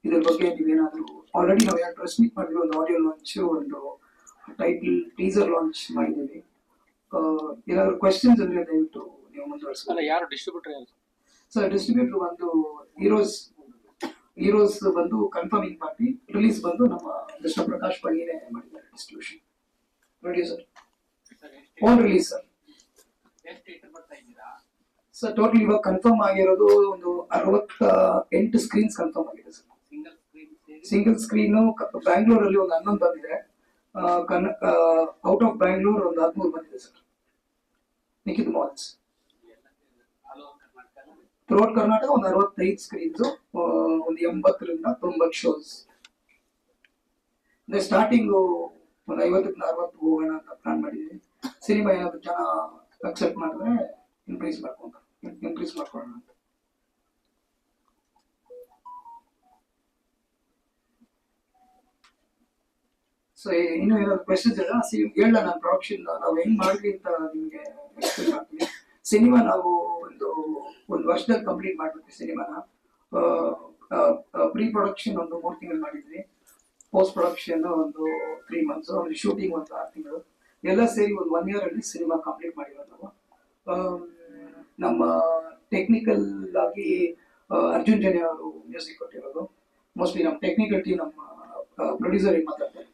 ಇದ್ರ ಬಗ್ಗೆ ನೀವೇನಾದರೂ ಆಲ್ರೆಡಿ ನಾವು ಯಾರು ಪ್ರೆಸ್ ಮೀಟ್ ಮಾಡಿದ್ವಿ, ಒಂದು ಆಡಿಯೋ ಲಾಂಚ್, ಒಂದು ಟೈಟಲ್ ಟೀಸರ್ ಲಾಂಚ್ ಮಾಡಿದ್ದೀವಿ. ಏನಾದರೂ ಕ್ವೆಶ್ಚನ್ಸ್ ಅಂದರೆ ದಯವಿಟ್ಟು ನೀವು ಮುಂದುವರಿಸ್ಬೋದು. ಯಾರು ಡಿಸ್ಟ್ರಿಬ್ಯೂಟರ್ ಯಾರು ಸರ್? ಡಿಸ್ಟ್ರಿಬ್ಯೂಟರ್ ಬಂದು ಹೀರೋಸ್ ಬಂದು ಕನ್ಫರ್ಮಿಂಗ್ ಪಾರ್ಟಿ, ರಿಲೀಸ್ ಬಂದು ನಮ್ಮ ಕೃಷ್ಣ ಪ್ರಕಾಶ್ ಬಗ್ಗೆನೇ ಮಾಡಿದ್ದಾರೆ ಡಿಸ್ಟ್ರಿಬ್ಯೂಷನ್. ನೋಡಿ sir, own release sir. Sir total ಇವಾಗ ಕನ್ಫರ್ಮ್ ಆಗಿರೋದು ಒಂದು 68 ಸ್ಕ್ರೀನ್ಸ್ ಕನ್ಫರ್ಮ್ ಆಗಿದೆ ಸರ್. ಸಿಂಗಲ್ ಸ್ಕ್ರೀನು ಬ್ಯಾಂಗ್ಳೂರಲ್ಲಿ ಒಂದು 11 ಬಂದಿದೆ, ಔಟ್ ಆಫ್ ಬ್ಯಾಂಗ್ಳೂರ್ ಒಂದು 13 ಬಂದಿದೆ sir. Nikhit malls throughout Karnataka ಒಂದು 65 ಸ್ಕ್ರೀನ್ಸ್, ಒಂದು 80ರಿಂದ 90 ಶೋಸ್. ಸ್ಟಾರ್ಟಿಂಗ್ ಒಂದು 50ರಿಂದ 60 ಹೋಗೋಣ ಅಂತ ಪ್ಲಾನ್ ಮಾಡಿದ್ವಿ. ಸಿನಿಮಾ ಏನಾದ್ರು ಜನ ಅಕ್ಸೆಪ್ಟ್ ಮಾಡಿದ್ರೆ ಇನ್ಕ್ರೀಸ್ ಮಾಡ್ಕೊಳ್ಳೋಣ ಅಂತ. ಸೊ ಇನ್ನು ಏನಾದ್ರು ಕ್ವೆಶನ್ಸ್ ಇಲ್ಲ? ಹೇಳ, ನಾನು ಪ್ರೊಡಕ್ಷನ್ ನಾವು ಹೆಂಗ್ ಮಾಡಿದ್ವಿ ಅಂತ ನಿಮ್ಗೆ ಎಕ್ಸ್ಪ್ಲೇನ್ ಮಾಡ್ತೀನಿ. ಸಿನಿಮಾ ನಾವು ಒಂದು ವರ್ಷದಲ್ಲಿ ಕಂಪ್ಲೀಟ್ ಮಾಡ್ಬಿಟ್ವಿ ಸಿನಿಮಾನ. ಪ್ರೀ ಪ್ರೊಡಕ್ಷನ್ ಒಂದು 3 ತಿಂಗಳು ಮಾಡಿದ್ವಿ, ಪೋಸ್ಟ್ ಪ್ರೊಡಕ್ಷನ್ ಒಂದು 3 ಮಂತ್ಸ್, ಆಮೇಲೆ ಶೂಟಿಂಗ್ ಒಂದು 6 ತಿಂಗಳು, ಎಲ್ಲ ಸೇರಿ ಒಂದು 1 year ಅಲ್ಲಿ ಸಿನಿಮಾ ಕಂಪ್ಲೀಟ್ ಮಾಡಿರೋದು ನಾವು. ನಮ್ಮ ಟೆಕ್ನಿಕಲ್ ಆಗಿ ಅರ್ಜುನ್ ಜನ್ಯ ಅವರು ಮ್ಯೂಸಿಕ್ ಕೊಟ್ಟಿರೋದು. ಮೋಸ್ಟ್ಲಿ ನಮ್ಮ ಟೆಕ್ನಿಕಲ್ ಟೀಮ್, ನಮ್ಮ ಪ್ರೊಡ್ಯೂಸರ್ ಏನ್ ಮಾತಾಡ್ತಾರೆ.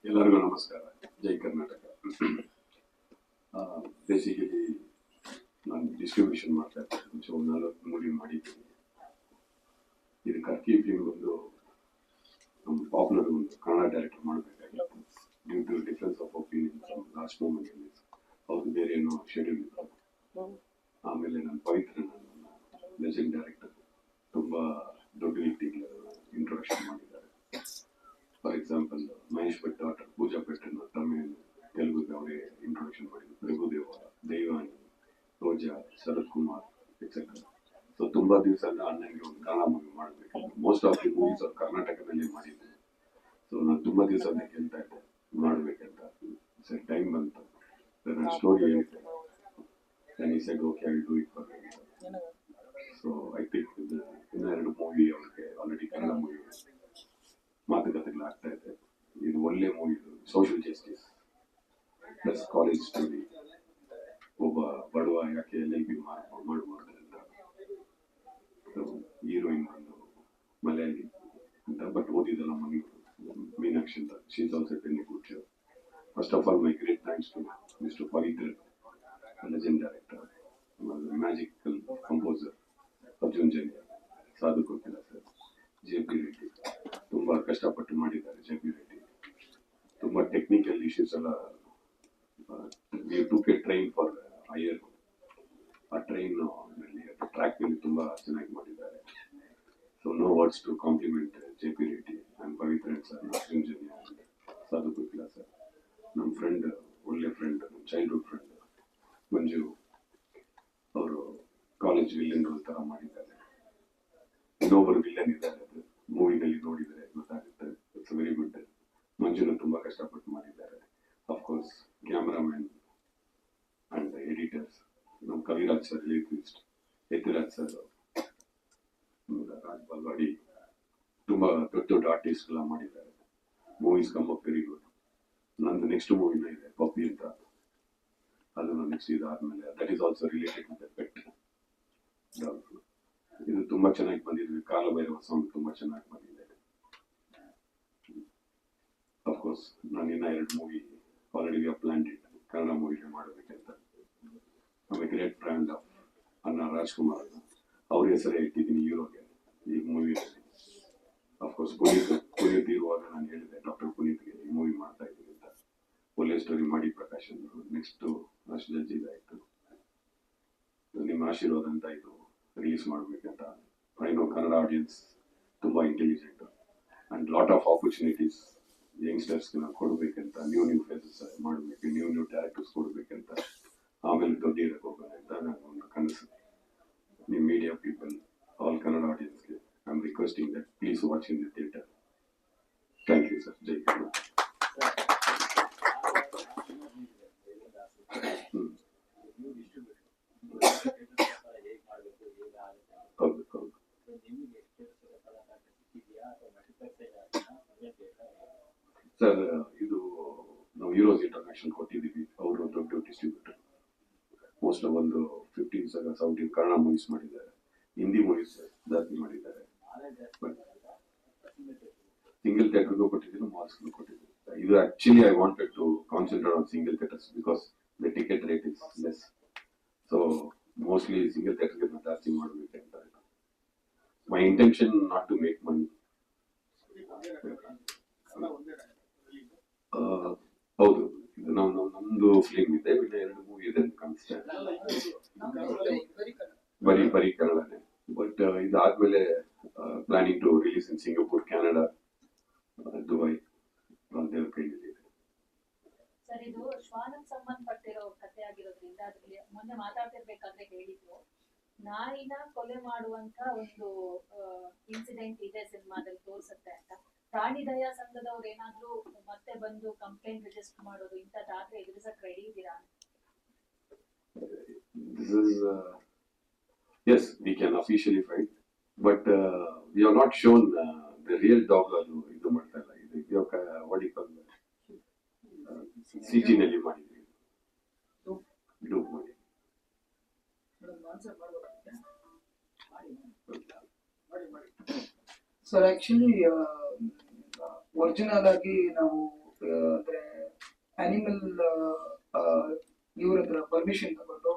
ಎಲ್ಲರಿಗೂ ನಮಸ್ಕಾರ, ಜೈ ಕರ್ನಾಟಕ. ಬೇಸಿಕಲಿ ನಾನು ಡಿಸ್ಟ್ರಿಬ್ಯೂಷನ್ ಮಾಡ್ತಾ ಇದ್ದೆ, ಮುಂಚೆ ಒಂದು 4 ಮೂವಿ ಮಾಡಿದ್ದೀನಿ. ಇದು ಕರ್ಕಿ ಫಿಲ್ಮ್ ಒಂದು ನಮ್ಮ ಪಾಪ್ಯುಲರ್ ಒಂದು ಕನ್ನಡ ಡೈರೆಕ್ಟರ್ ಮಾಡಬೇಕಾಗಿತ್ತು. Due to difference of opinion from last moment ಅವ್ರಿಗೆ ಬೇರೆ ಏನೋ ಶೆಡ್ಯೂಲ್ ಇತ್ತು. ಆಮೇಲೆ ನನ್ನ ಪವಿತ್ರ, ನನ್ನ ಲೆಜೆಂಡ್ ಡೈರೆಕ್ಟರ್, ತುಂಬ ದೊಡ್ಡ ವ್ಯಕ್ತಿಗಳು ಇಂಟ್ರೊಡಕ್ಷನ್ ಮಾಡಿದ್ದಾರೆ. For example Mahesh Bhatt daughter Pooja ಭಟ್ಟನ್ನು ತಮಿಳ್ ತೆಲುಗುಗೆ ಅವರೇ ಇಂಟ್ರೊಡಕ್ಷನ್ ಮಾಡಿದ್ರು. ಪ್ರಭುದೇವ, ದೈವಾನಿ, ರೋಜಾ, ಶರತ್ ಕುಮಾರ್ ಎಕ್ಸೆಟ್ರಾ. ಸೊ ತುಂಬಾ ದಿವಸ ಅಣ್ಣನಿಗೆ ಒಂದು ಕನ್ನಡ ಮೂವಿ ಮಾಡಬೇಕು. ಮೋಸ್ಟ್ ಆಫ್ ದಿ ಮೂವೀಸ್ ಅವ್ರು ಕರ್ನಾಟಕದಲ್ಲಿ ಮಾಡಿದ್ರು. ಸೊ ನಾನು ತುಂಬಾ ದಿವಸ ಕೇಳ್ತಾ ಇದ್ದೆ ಮಾಡ್ಬೇಕಂತ. ಸರಿ, ಟೈಮ್ ಬಂತು, ನನ್ನ ಸ್ಟೋರಿ ಹೇಳಿದ್ದೆ. Then he said, okay, I will do it for you. So I think ಇನ್ನೆರಡು ಮೂವಿ ಅವ್ರಿಗೆ ಆಲ್ರೆಡಿ ಕನ್ನಡ ಮೂವಿ ಮಾತುಕತೆಗಳಾಗ್ತಾ ಇದೆ. ಇದು ಒಳ್ಳೆ movie, social justice plus college story. ಒಬ್ಬ ಬಡವ ಯಾಕೆ LLB ಮಾಡಬಾರ್ದು ಅಂತ. ಹೀರೋಯಿನ್ ಒಂದು ಮಲಯಾಳಿ ಅಂತ, ಬಟ್ ಓದಿದಲ್ಲ ಮಂಗಳೂರು, ಮೀನಾಕ್ಷಿ ಅಂತ. She is also very good show. First of all my great thanks to mister Pavithra, legend director, magical composer Arjun Janya, Sadhu Kokila sir, JP Reddy. ತುಂಬ ಕಷ್ಟಪಟ್ಟು ಮಾಡಿದ್ದಾರೆ JP ರೆಡ್ಡಿ. ತುಂಬ ಟೆಕ್ನಿಕಲ್ ಇಶ್ಯೂಸ್ ಎಲ್ಲ took a train for hire. ಆ ಟ್ರೈನ್ ಟ್ರ್ಯಾಕ್ ನಲ್ಲಿ ತುಂಬ ಚೆನ್ನಾಗಿ ಮಾಡಿದ್ದಾರೆ. So no words to compliment JP Reddy and Pavithra sir, Arjun Janya, Sadhu Kokila sir. ನಮ್ಮ ಫ್ರೆಂಡ್, ಒಳ್ಳೆ ಫ್ರೆಂಡ್, ನಮ್ಮ ಚೈಲ್ಡ್ಹುಡ್ ಫ್ರೆಂಡ್ ಮಂಜು ಅವರು ಕಾಲೇಜ್ ವಿಲ್ಲನ್ ತರ ಮಾಡಿದ್ದಾರೆ. ಇನ್ನೊಬ್ಬರು ವಿಲ್ಲನ್ ಇದ್ದಾರೆ, ಅದು ಮೂವಿನಲ್ಲಿ ನೋಡಿದರೆ ಗೊತ್ತಾಗುತ್ತೆ. It's very good. ಮಂಜುನು ತುಂಬಾ ಕಷ್ಟಪಟ್ಟು ಮಾಡಿದ್ದಾರೆ. ಅಫ್ಕೋರ್ಸ್ ಕ್ಯಾಮ್ರಾಮನ್ ಅಂಡ್ ಎಡಿಟರ್ಸ್ ನಮ್ಮ ಕವಿರಾಜ್ ಸರ್, ಲಿರಿಕ್ವಿಸ್ಟ್ ಯತಿರಾಜ್ ಸರ್, ರಾಜ್ ಬಲ್ವಾಡಿ, ತುಂಬಾ ದೊಡ್ಡ ದೊಡ್ಡ ಆರ್ಟಿಸ್ಟ್ ಎಲ್ಲ ಮಾಡಿದ್ದಾರೆ. Movies come up very good. ನಂದು ನೆಕ್ಸ್ಟ್ ಮೂವಿನ ಇದೆ ಪಪ್ಪಿ ಅಂತ, ಅದು ನೆಕ್ಸ್ಟ್ ಇದಾದ್ಮೇಲೆ that is also related with pet. ಇದು ತುಂಬಾ ಚೆನ್ನಾಗಿ ಬಂದಿದ್ವಿ. ಕಾಲಭೈರವ ಸಾಂಗ್ ತುಂಬಾ ಚೆನ್ನಾಗಿ ಬಂದಿದೆ. ಅಫ್ಕೋರ್ಸ್ ನಾನು ಇನ್ನ 2 movie already we have planned it, Kannada ಮೂವಿಗೆ ಮಾಡಬೇಕಂತ. ನಮ್ಮ ಗ್ರೇಟ್ ಫ್ರೆಂಡ್ ಆಫ್ ಅಣ್ಣ ರಾಜ್ಕುಮಾರ್, ಅವ್ರ ಹೆಸರೇ ಇಟ್ಟಿದ್ದೀನಿ ಹೀರೋಗೆ ಈ ಮೂವಿಯಲ್ಲಿ. ಅಫ್ಕೋರ್ಸ್ ಪುನೀತ್ ಇರುವಾಗ ನಾನು ಹೇಳಿದೆ ಡಾಕ್ಟರ್ ಪುನೀತ್ಗೆ ಈ ಮೂವಿ ಮಾಡ್ತಾ ಇದ್ದೀನಿ ಅಂತ. ಒಳ್ಳೆ ಸ್ಟೋರಿ ಮಾಡಿ ಪ್ರಕಾಶ್ ಅಂದರು. ನೆಕ್ಸ್ಟ್ ಅಷ್ಟು ಜಡ್ಜಿದಾಯಿತು. ನಿಮ್ಮ ಆಶೀರ್ವಾದ ಅಂತ ಇದು ರಿಲೀಸ್ ಮಾಡಬೇಕಂತ. ಐ ನೋ ಕನ್ನಡ ಆಡಿಯನ್ಸ್ ತುಂಬ intelligent and lot of opportunities ಯಂಗ್ಸ್ಟರ್ಸ್ಗೆ ನಾವು ಕೊಡಬೇಕಂತ. ನ್ಯೂ ಫೇಸಸ್ ಮಾಡಬೇಕು, ನ್ಯೂ ಡೈರೆಕ್ಟರ್ಸ್ ಕೊಡಬೇಕಂತ, ಆಮೇಲೆ ದೊಡ್ಡ ಇರಕ್ಕೆ ಹೋಗೋಣ ಅಂತ ನನ್ನ ಒಂದು ಕನಸು. ನಿಮ್ಮ ಮೀಡಿಯಾ ಪೀಪಲ್, ಆಲ್ ಕನ್ನಡ ಆಡಿಯನ್ಸ್ಗೆ I am requesting that please watch in the theatre. Thank you sir. ಜೈ ಕನ್ನಡ. ಹೌದು. ಆಕ್ಷನ್ ಕೊಟ್ಟಿದ್ದೀವಿ. ಅವರು ದೊಡ್ಡ ಡಿಸ್ಟ್ರಿಬ್ಯೂಟರ್. ಮೋಸ್ಟ್ ಆಫ್ ಒಂದು 50-70 ಕನ್ನಡ ಮೂವೀಸ್ ಮಾಡಿದ್ದಾರೆ, ಹಿಂದಿ ಮೂವೀಸ್ ಜಾಸ್ತಿ ಮಾಡಿದ್ದಾರೆ. ಬಟ್ ಸಿಂಗಲ್ ಥಿಯೇಟರ್ಗೂ ಕೊಟ್ಟಿದ್ದೀನಿ, ಮಾಲ್ಸ್ಗೂ ಕೊಟ್ಟಿದ್ದೀನಿ. ಇದು actually I wanted to concentrate on single theatres because the ticket rate is less. So mostly single ಥಿಯೇಟರ್ಗೆ ಜಾಸ್ತಿ ಮಾಡಬೇಕಂತ. My intention not to make money. ಹೌದು, ಇದು ನಮ್ದು ಫಿಲ್ಮ್ ಇದೆ, ಇನ್ನು 2 ಮೂವಿ ಇದೆ ಅಂತ ಕಾಣಿಸ್ತಾ ಬರೀ ಕನ್ನಡನೇ. ಬಟ್ ಇದಾದ್ಮೇಲೆ planning to release in Singapore, Canada, Dubai ದೇವ್ರ ಕೈಯಲ್ಲಿ ಇದೆ. ಸರ್, ಇದು ಶ್ವಾನಕ್ಕೆ ಸಂಬಂಧಪಟ್ಟಿರೋ ಕಥೆ ಆಗಿರೋದ್ರಿಂದ ಅದ್ರಲ್ಲಿ ಮೊನ್ನೆ ಮಾತಾಡ್ತಿರ್ಬೇಕಾದ್ರೆ ಹೇಳಿದ್ರು, ನಾಯಿನ ಕೊಲೆ ಮಾಡುವಂತ ಒಂದು ಇನ್ಸಿಡೆಂಟ್ ಇದೆ ಸಿನಿಮಾದಲ್ಲಿ ತೋರ್ಸುತ್ತೆ ಅಂತ. ಪ್ರಾಣಿ ದಯಾ ಸಂಘದವ್ರು ಏನಾದ್ರು ಮತ್ತೆ ಬಂದು ಕಂಪ್ಲೇಂಟ್ ರಿಜಿಸ್ಟರ್ ಮಾಡೋದು ಇಂಥದ್ದಾದ್ರೆ ಎದುರಿಸಕ್ ರೆಡಿ ಇದ್ದೀರಾ? This is yes, we can officially fight, but we have not shown the real dog. ಇದು ಮಾಡ್ತಾ ಇಲ್ಲ, ಇದು what do you call that? CG ನಲ್ಲಿ ಮಾಡಿದ್ವಿ, ಡೂಪ್ ಮಾಡಿ. ಸರ್ ಆಕ್ಚುಲಿ ಒರಿಜಿನಲ್ ಆಗಿ ನಾವು ಅಂದ್ರೆ ಅನಿಮಲ್ ಇವ್ರ ಹತ್ರ ಪರ್ಮಿಷನ್ ತಗೊಂಡು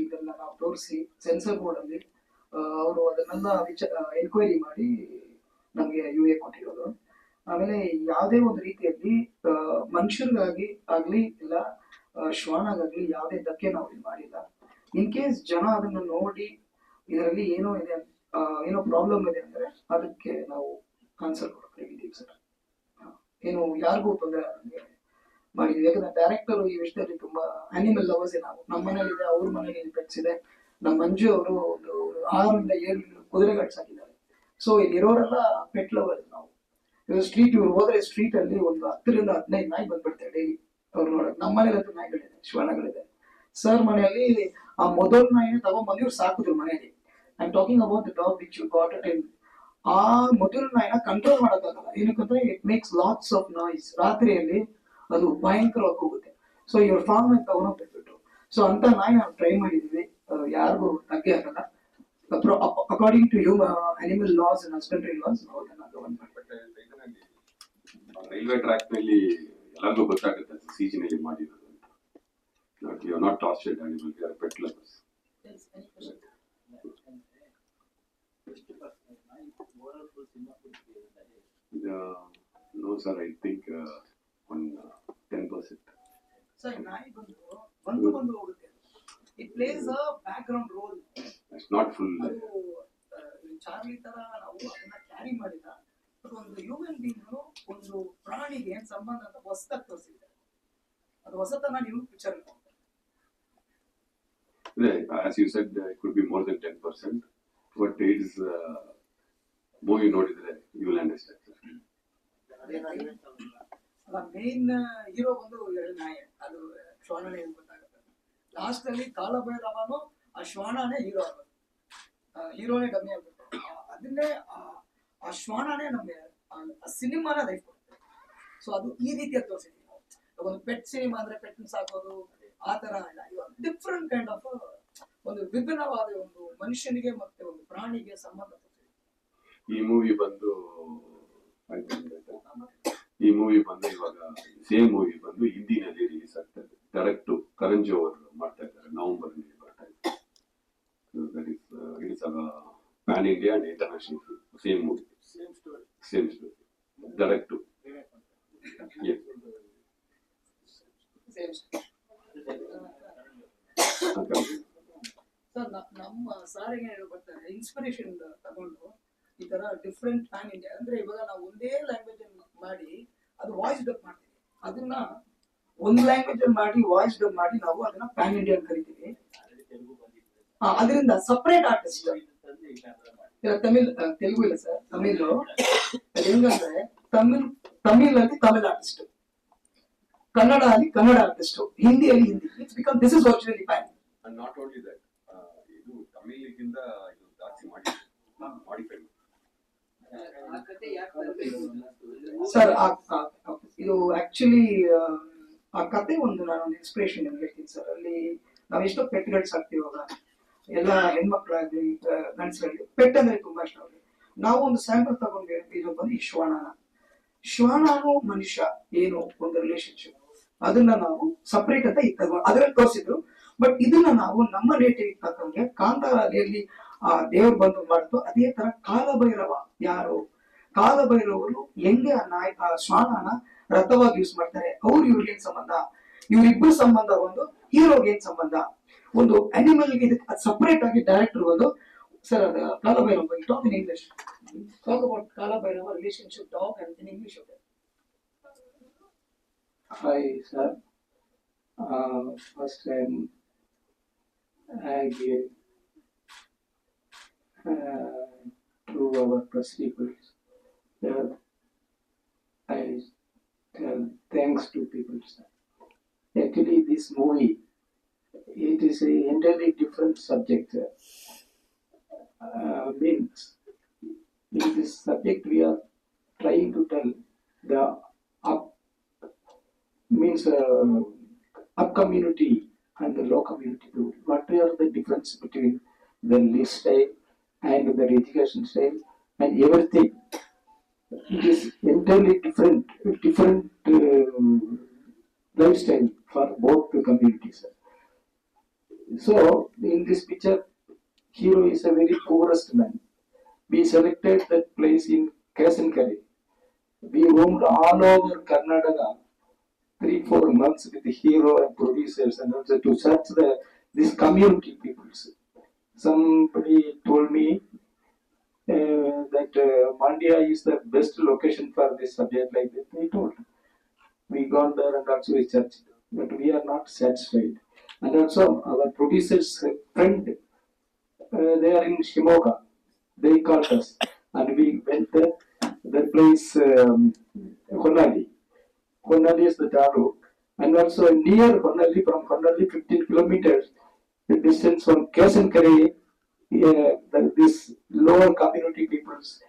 ಇದನ್ನ ನಾವು ತೋರಿಸಿ ಸೆನ್ಸರ್ ಬೋರ್ಡ್ ಅಲ್ಲಿ ಅವರು ಅದನ್ನೆಲ್ಲ ಎನ್ಕ್ವೈರಿ ಮಾಡಿ ನಮಗೆ UA ಕೊಟ್ಟಿರೋದು. ಆಮೇಲೆ ಯಾವುದೇ ಒಂದು ರೀತಿಯಲ್ಲಿ ಮನುಷ್ಯರಿಗಾಗಿ ಆಗ್ಲಿ ಇಲ್ಲ ಶ್ವಾನಗಾಗ್ಲಿ ಯಾವುದೇ ಧಕ್ಕೆ ನಾವು ಇಲ್ಲಿ ಮಾಡಿಲ್ಲ. ಇನ್ ಕೇಸ್ ಜನ ಅದನ್ನ ನೋಡಿ ಇದರಲ್ಲಿ ಏನೋ ಇದೆ, ಏನೋ ಪ್ರಾಬ್ಲಮ್ ಇದೆ ಅಂದ್ರೆ ಅದಕ್ಕೆ ನಾವು ಆನ್ಸರ್ ಕೊಡ್ತೀವಿ ಸರ್. ಏನು ಯಾರಿಗೂ ತೊಂದರೆ ಮಾಡಿದ್ವಿ, ಯಾಕಂದ್ರೆ ಡೈರೆಕ್ಟರ್ ಈ ವಿಷಯದಲ್ಲಿ ತುಂಬಾ ಅನಿಮಲ್ ಲವರ್ಸ್. ನಾವು ನಮ್ಮ ಮನೇಲಿ ಇದೆ, ಅವ್ರ ಮನೇಲಿ ಪೆಟ್ಸ್ ಇದೆ. ನಮ್ಮ ಮಂಜು ಅವರು ಒಂದು 6-7 ಕುದುರೆಗಳು ಸಾಕಿದ್ದಾರೆ. ಸೊ ಇಲ್ಲಿರೋರೆಲ್ಲ ಪೆಟ್ ಲವರ್ಸ್ ನಾವು. ಸ್ಟ್ರೀಟ್ ಇವ್ರು ಹೋದ್ರೆ ಸ್ಟ್ರೀಟ್ ಅಲ್ಲಿ ಒಂದು 10-15 ನಾಯಿ ಬಂದ್ಬಿಡ್ತಾರೆ ಡೈಲಿ ಅವ್ರು ನೋಡಕ್. ನಮ್ಮ ಮನೇಲಂತೂ ನಾಯಿಗಳಿದೆ, ಶ್ವಾನಗಳಿದೆ. ಸರ್ ಮನೆಯಲ್ಲಿ ಆ ಮೊದಲ ನಾಯಿನ ತಗೊಂಡ್ಬಂದು ಇವ್ರು ಸಾಕಿದ್ರು ಮನೆಯಲ್ಲಿ. I am talking about the dog which you got it in. ಆ ಮೊದಲ ನಾಯಿನ ಕಂಟ್ರೋಲ್ ಮಾಡೋಕ್ಕಾಗಲ್ಲ, ಏನಕ್ಕಂದ್ರೆ it makes lots of noise. ರಾತ್ರಿಯಲ್ಲಿ ಅದು ಭಯಂಕರವಾಗಿ ಹೋಗುತ್ತೆ. ಸೊ ಇವ್ರ ಫಾರ್ಮ್ ಅಲ್ಲಿ ತಗೊಂಡೋಗ್ಬಿಟ್ಬಿಟ್ಟು. ಸೊ ಅಂತ ನಾಯಿ ನಾವು ಟ್ರೈ ಮಾಡಿದೀವಿ, ಯಾರಿಗೂ ತಗ್ಗೆ ಆಗಲ್ಲ. According to animal laws and husbandry laws ನಾವು ಅದನ್ನ ಗವರ್ನ್ ಮಾಡ್ಬಿಟ್ಟು. ರೈಲ್ವೆ ಟ್ರ್ಯಾಕ್ ನಲ್ಲಿ ಎಲ್ಲರಿಗೂ ಗೊತ್ತಾಗುತ್ತೆ CG ನಲ್ಲಿ ಮಾಡಿರೋದು. You are not tortured animal, you are pet lovers. No sir, I think on 10%. Sir ನಾಯಿ ಬಂದು ಹೋಗುತ್ತೆ. It plays a background role. It's not full. Charlie ತರ ನಾವು ಅದನ್ನ ಕ್ಯಾರಿ ಮಾಡಿಲ್ಲ. ಒಂದು ಹ್ಯೂಮನ್ ಬೀಯಿಂಗ್ ಒಂದು ಪ್ರಾಣಿಗೆ ಏನ್ ಸಂಬಂಧ ಅಂತ ಹೊಸದಾಗಿ ತೋರಿಸಿದ್ದಾರೆ. ಅದು ಹೊಸತನ ನೀವು picture as you said, it could be more than 10%, but it is movie ನೋಡಿದ್ರೆ you will understand. Main hero ಬಂದು 2 ನಾಯಿ, ಅದು ಶ್ವಾನನೇ ಗೊತ್ತಾಗುತ್ತೆ. ಲಾಸ್ಟ್ ಅಲ್ಲಿ ಕಾಲಭೈರವನು ಆ ಶ್ವಾನನೇ ಹೀರೋ ಆಗೋದು, ಹೀರೋನೇ ಕಮ್ಮಿ ಆಗ್ಬೇಕು. ಅದನ್ನೇ ಆ ಶ್ವಾನನೇ ನಮಗೆ ಆ ಸಿನಿಮಾನ ಲೈಫ್ ಕೊಡುತ್ತೆ. ಸೊ ಅದು ಈ ರೀತಿಯಾಗಿ ತೋರಿಸಿದ್ವಿ ನಾವು. ಒಂದು ಪೆಟ್ ಸಿನಿಮಾ ಅಂದ್ರೆ ಪೆಟ್ ಸಾಕೋದು ಆ ತರ ಇಲ್ಲ, ಇವಾಗ ಡಿಫ್ರೆಂಟ್ ಕೈಂಡ್ ಆಫ್ ಒಂದು ವಿಭಿನ್ನವಾದ ಒಂದು ಮನುಷ್ಯನಿಗೆ ಮತ್ತೆ ಒಂದು ಪ್ರಾಣಿಗೆ ಸಂಬಂಧ ತೋರಿಸಿದ್ವಿ. ಈ ಮೂವಿ ಬಂದು ಇವಾಗ ಸೇಮ್ ಮೂವಿ ಬಂದು ಹಿಂದಿನಲ್ಲಿ ರಿಲೀಸ್ ಆಗ್ತದೆ. ಡೈರೆಕ್ಟ್ ಕರಂಜಿ ಅವರು ಮಾಡ್ತಾ ಇದ್ದಾರೆ, ನವೆಂಬರ್ ನಲ್ಲಿ ಬರ್ತಾ ಇದೆ. It is PAN India and international film. Same movie, same story, direct. Sir ನಮ್ಮ ಸಾರಿಗೆ ಬರ್ತಾರೆ ಇನ್ಸ್ಪಿರೇಷನ್ ತಗೊಂಡು ಈ ತರ ಡಿಫ್ರೆಂಟ್ ಪ್ಯಾನ್ ಇಂಡಿಯಾ ಅಂದ್ರೆ ಇವಾಗ ನಾವು ಒಂದೇ ಲ್ಯಾಂಗ್ವೇಜ್ ಮಾಡಿ ಅದು ವಾಯ್ಸ್ ಡಬ್ ಮಾಡ್ತೀವಿ. ಅದನ್ನ ಒಂದು ಲ್ಯಾಂಗ್ವೇಜ್ ಮಾಡಿ ವಾಯ್ಸ್ ಡಬ್ ಮಾಡಿ ನಾವು ಅದನ್ನ ಪ್ಯಾನ್ ಇಂಡಿಯಾ ಅಂತ ಕರಿತೀವಿ. ಅದರಿಂದ ಸಪರೇಟ್ ಆರ್ಟಿಸ್ಟ್ ತೆಲುಗು ಇಲ್ಲ ಸರ್, ತಮಿಳು. ಹೆಂಗಂದ್ರೆ ತಮಿಳ್ ಅಲ್ಲಿ ತಮಿಳ್ ಆರ್ಟಿಸ್ಟ್, ಕನ್ನಡ ಅಲ್ಲಿ ಕನ್ನಡ ಆರ್ಟಿಸ್ಟ್, ಹಿಂದಿಯಲ್ಲಿ Hindi. It's because this is originally PAN. And not only that, ಇದು ತಮಿಳಿಗಿಂತ ಇದು ಜಾಸ್ತಿ ಮಾಡಿಫೈ. ಸರ್ ಇದು ಆಕ್ಚುಲಿ ಆ ಕತೆ ಒಂದು ನಾನೊಂದು ಇನ್ಸ್ಪಿರೇಷನ್ ನಿಮ್ಗೆ ಹೇಳ್ತೀನಿ ಸರ್. ಅಲ್ಲಿ ನಾವ್ ಎಷ್ಟೋ ಪೆಟ್ಗಳು ಸಾಕ್ತಿವಾಗ ಎಲ್ಲ ಹೆಣ್ಮಕ್ಳಾಗ್ಲಿ ಗಂಡಸರಾಗ್ಲಿ ಪೆಟ್ ಅಂದ್ರೆ ತುಂಬಾ ಇಷ್ಟ ಅವ್ರಿಗೆ. ನಾವು ಒಂದು ಸ್ಯಾಂಪಲ್ ತಗೊಂಡು ಇದು ಬಂದು ಈ ಶ್ವಾನನು ಮನುಷ್ಯ ಏನು ಒಂದು ರಿಲೇಶನ್ಶಿಪ್, ಅದನ್ನ ನಾವು ಸಪರೇಟ್ ಅಂತ ಈಗ ತಗೊಂಡು ಅದ್ರಲ್ಲಿ ತೋರಿಸಿದ್ರು. ಬಟ್ ಇದನ್ನ ನಾವು ನಮ್ಮ ನೇಟಿವ್ ತಕ್ಕಂಗೆ ಕಾಂತಾರಲ್ಲಿ ಆ ದೇವ್ರು ಬಂದು ಮಾಡ್ತು. ಅದೇ ತರ ಕಾಲಭೈರವ, ಯಾರು ಕಾಲಭೈರವರು ಹೆಂಗೆ ಆ ಶ್ವಾನನ ರಥವಾಗಿ ಯೂಸ್ ಮಾಡ್ತಾರೆ, ಅವ್ರು ಇವ್ರಿಗೆ ಏನ್ ಸಂಬಂಧ, ಇವ್ರಿಬ್ರು ಸಂಬಂಧ ಒಂದು ಹೀರೋಗೆ ಏನ್ ಸಂಬಂಧ, ಒಂದು ಅನಿಮಲ್ಗೆ ಇದಕ್ಕೆ ಸಪರೇಟ್ ಆಗಿ ಡೈರೆಕ್ಟರ್ ಒಂದು ಸರ್ ಅದ Kalabhairava talk in English, talk about Kalabhairava relationship talk and in English. Hi, sir. First time I give to our press people. I tell thanks to people, sir. Actually, this movie, it is a entirely different subject, sir. Means, in this subject we are trying to tell the up community and the low community. What are the difference between the live style and their education style and everything? It is entirely different lifestyle for both the communities. So in this picture, hero is a very poorest man. We selected that place in Kasankari. We roamed all over Karnataka 3-4 months with the hero and producers and also to search this community peoples. Somebody told me that Mandya is the best location for this subject like that. We told. We gone there and also we searched, but we are not satisfied. And also our producers friend, they are in Shimoga. They called us and we went there. That place Honali. Honali is the Taluk, and also near Honali, from Honali 15 kilometers the distance from Kasankari, this lower community people's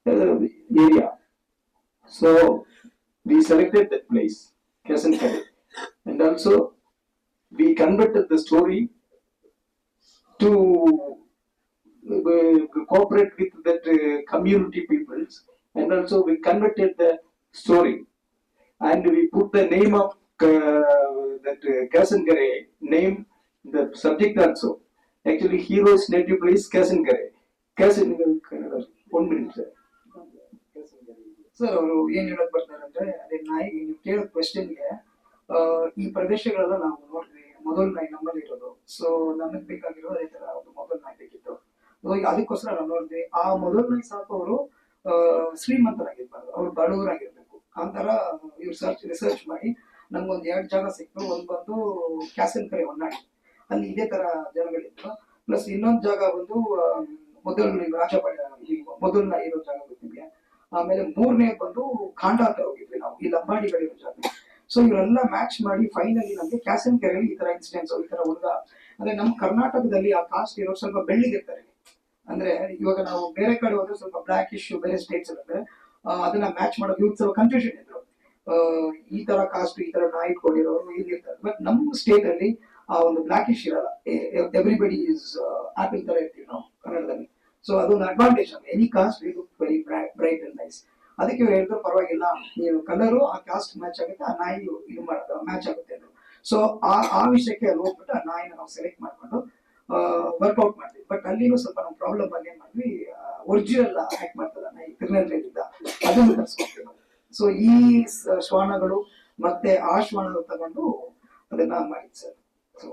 area. So we selected that place, Kasankari, and also we converted the story to cooperate with that community peoples, and also we converted the story. And we put the name of that Kasankari name, the subject also. Actually, hero's native place Kasankari. Kasankari. 1 minute, sir. Sir ಅವರು ಏನ್ ಹೇಳಕ್ ಬರ್ತಾರೆ ಅಂದ್ರೆ, ಅದೇ ನಾಯಿ ನೀವು ಕೇಳೋ ಕ್ವೆಶ್ಚನ್ಗೆ ಈ ಪ್ರದೇಶಗಳೆಲ್ಲ ನಾವು ನೋಡಿದ್ವಿ, ಮೊದಲು ನಾಯಿ ನಮ್ಮಲ್ಲಿ ಇರೋದು. ಸೊ ನಮಗ್ ಬೇಕಾಗಿರೋ ಅದೇ ತರ ಒಂದು ಮೊದಲು ನಾಯಿ ಬೇಕಿತ್ತು. ಅದಕ್ಕೋಸ್ಕರ ನಾವು ನೋಡಿದ್ವಿ. ಆ ಮೊದಲು ನಾಯಿ ಸಾಕೋರು ಶ್ರೀಮಂತರಾಗಿರ್ಬಾರ್ದು, ಅವ್ರು ಬಡವರಾಗಿರ್ಬೇಕು. ಅಂತರ ಇವ್ರು ರಿಸರ್ಚ್ ಮಾಡಿ ನಮ್ಗೊಂದು 2 ಜಾಗ ಸಿಕ್ತು. ಒಂದು ಬಂದು ಕ್ಯಾಸನ್ಕರೆ ಹೊನ್ನಾಳಿ, ಅಲ್ಲಿ ಇದೇ ತರ ಜನಗಳಿದ್ರು. ಪ್ಲಸ್ ಇನ್ನೊಂದು ಜಾಗ ಬಂದು ಮೊದಲು ರಾಜಪಾಳ್ಯ, ಮೊದಲು ಇರೋ ಜಾಗ ಗೊತ್ತಿದ್ಯಾ. ಆಮೇಲೆ 3ನೇ ಬಂದು ಖಾಂಡ ಅಂತ ಹೋಗಿದ್ವಿ ನಾವು, ಈ ಲಂಬಾಣಿಗಳಿರೋ ಜಾಗ. ಸೊ ಇವರೆಲ್ಲ ಮ್ಯಾಚ್ ಮಾಡಿ ಫೈನಲಿ ನಮ್ಗೆ ಕ್ಯಾಸನ್ಕರೆಯಲ್ಲಿ ಈ ತರ ಇನ್ಸಿಡೆನ್ಸ್, ಈ ತರ ಹುಡುಗ ಅಂದ್ರೆ ನಮ್ಮ ಕರ್ನಾಟಕದಲ್ಲಿ ಆ ಕಾಸ್ಟ್ ಇರೋ ಸ್ವಲ್ಪ ಬೆಳ್ಳಿಗಿರ್ತಾರೆ. ಅಂದ್ರೆ ಇವಾಗ ನಾವು ಬೇರೆ ಕಡೆ ಹೋದ್ರೆ ಸ್ವಲ್ಪ ಬ್ಲಾಕ್ ಇಶ್ಯೂ ಬೇರೆ ಸ್ಟೇಟ್ಸ್ ಇರುತ್ತೆ, ಅದನ್ನ ಮ್ಯಾಚ್ ಮಾಡೋದು ಇವ್ರು ಸ್ವಲ್ಪ ಕನ್ಫ್ಯೂಷನ್ ಇದ್ರು. ಈ ತರ ಕಾಸ್ಟ್ ಈ ತರ ನಾಯಿ ಇಟ್ಕೊಂಡಿರೋರು ಇರ್ತಾರೆ. ಬಟ್ ನಮ್ಮ ಸ್ಟೇಟ್ ಅಲ್ಲಿ ಆ ಒಂದು ಬ್ಲಾಕ್ ಇಶ್ ಇರಲ್ಲ. ಎವ್ರಿಬಡಿ ಇಸ್ ಆಪಲ್ ತರ ಇರ್ತೀವಿ ನಾವು ಕನ್ನಡದಲ್ಲಿ. ಸೊ ಅದೊಂದು advantage. Any cost we look very bright and nice. ಅದಕ್ಕೆ ಇವ್ರು ಹೇಳಿದ್ರು ಪರವಾಗಿಲ್ಲ, ನೀವು ಕಲರು ಆ ಕಾಸ್ಟ್ ಮ್ಯಾಚ್ ಆಗುತ್ತೆ, ಆ ನಾಯಿ ಇದು ಮಾಡೋದು ಮ್ಯಾಚ್ ಆಗುತ್ತೆ ಅಂದ್ರು. ಸೊ ಆ ವಿಷಯಕ್ಕೆ ಅಲ್ಲಿ ಹೋಗ್ಬಿಟ್ಟು ಆ ನಾಯಿನ ನಾವು ಸೆಲೆಕ್ಟ್ ಮಾಡ್ಕೊಂಡು ವರ್ಕ್ಔಟ್ ಮಾಡ್ತೀವಿ. ಬಟ್ ಅಲ್ಲಿನೂ ಸ್ವಲ್ಪ ನಾವು ಪ್ರಾಬ್ಲಮ್ ಆಗಿ ಏನ್ ಮಾಡ್ವಿ, ಒರಿಜಿನಲ್ ಆಕ್ಟ್ ಮಾಡ್ತದ ನಾಯಿ ತಿರುನಲ್ವೇಲಿಂದ, ಅದನ್ನು ತರಿಸ್ಕೊತೀವಿ. ಸೊ ಈ ಶ್ವಾನಗಳು ಮತ್ತೆ ಆ ಶ್ವಾನ ತಗೊಂಡು ಅದನ್ನ ಮಾಡಿದ್ ಸರ್. ಸೊ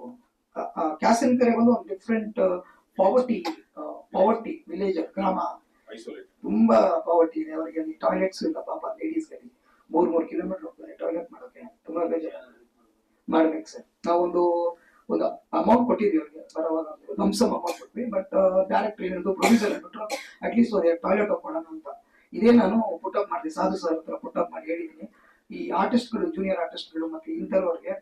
ಕ್ಯಾಸನ್ಕರೆ ಒಂದು ಡಿಫ್ರೆಂಟ್ ಪಾವರ್ಟಿ ವಿಲೇಜ್, ಗ್ರಾಮ, ತುಂಬಾ ಪಾವರ್ಟಿ ಇದೆ. ಅವರಿಗೆ ಟಾಯ್ಲೆಟ್ಸ್ ಇಲ್ಲ ಪಾಪ ಲೇಡೀಸ್ಗೆ. 3 ಕಿಲೋಮೀಟರ್ ಹೋಗ್ತಾರೆ ಟಾಯ್ಲೆಟ್ ಮಾಡೋಕೆ, ತುಂಬಾ ಬೇಜಾರು ಮಾಡ್ಬೇಕು ಸರ್. ನಾವೊಂದು ಅಮೌಂಟ್ ಕೊಟ್ಟಿದ್ವಿ ಅವ್ರಿಗೆ ಬರೋವಾಗ, ಲಂಸಮ್ ಅಮೌಂಟ್ ಕೊಟ್ವಿ. ಬಟ್ ಡೈರೆಕ್ಟರ್ ಏನಿದ್ರು ಪ್ರೊಡ್ಯೂಸರ್ ಹೇಳ್ಬಿಟ್ರು ಅಟ್ಲೀಸ್ಟ್ ಒಂದು ಟಾಯ್ಲೆಟ್ ಹಾಕೋಣ ಅಂತ. ಇದೇ ನಾನು ಪುಟಪ್ ಮಾಡಿದೆ, ಸಾಧು ಸರ್ ಹತ್ರ ಪುಟಪ್ ಮಾಡಿ ಹೇಳಿದ್ದೀನಿ. ಈ ಆರ್ಟಿಸ್ಟ್ಗಳು, ಜೂನಿಯರ್ ಆರ್ಟಿಸ್ಟ್ಗಳು ಮತ್ತೆ ಇಂಥವ್ರಿಗೆ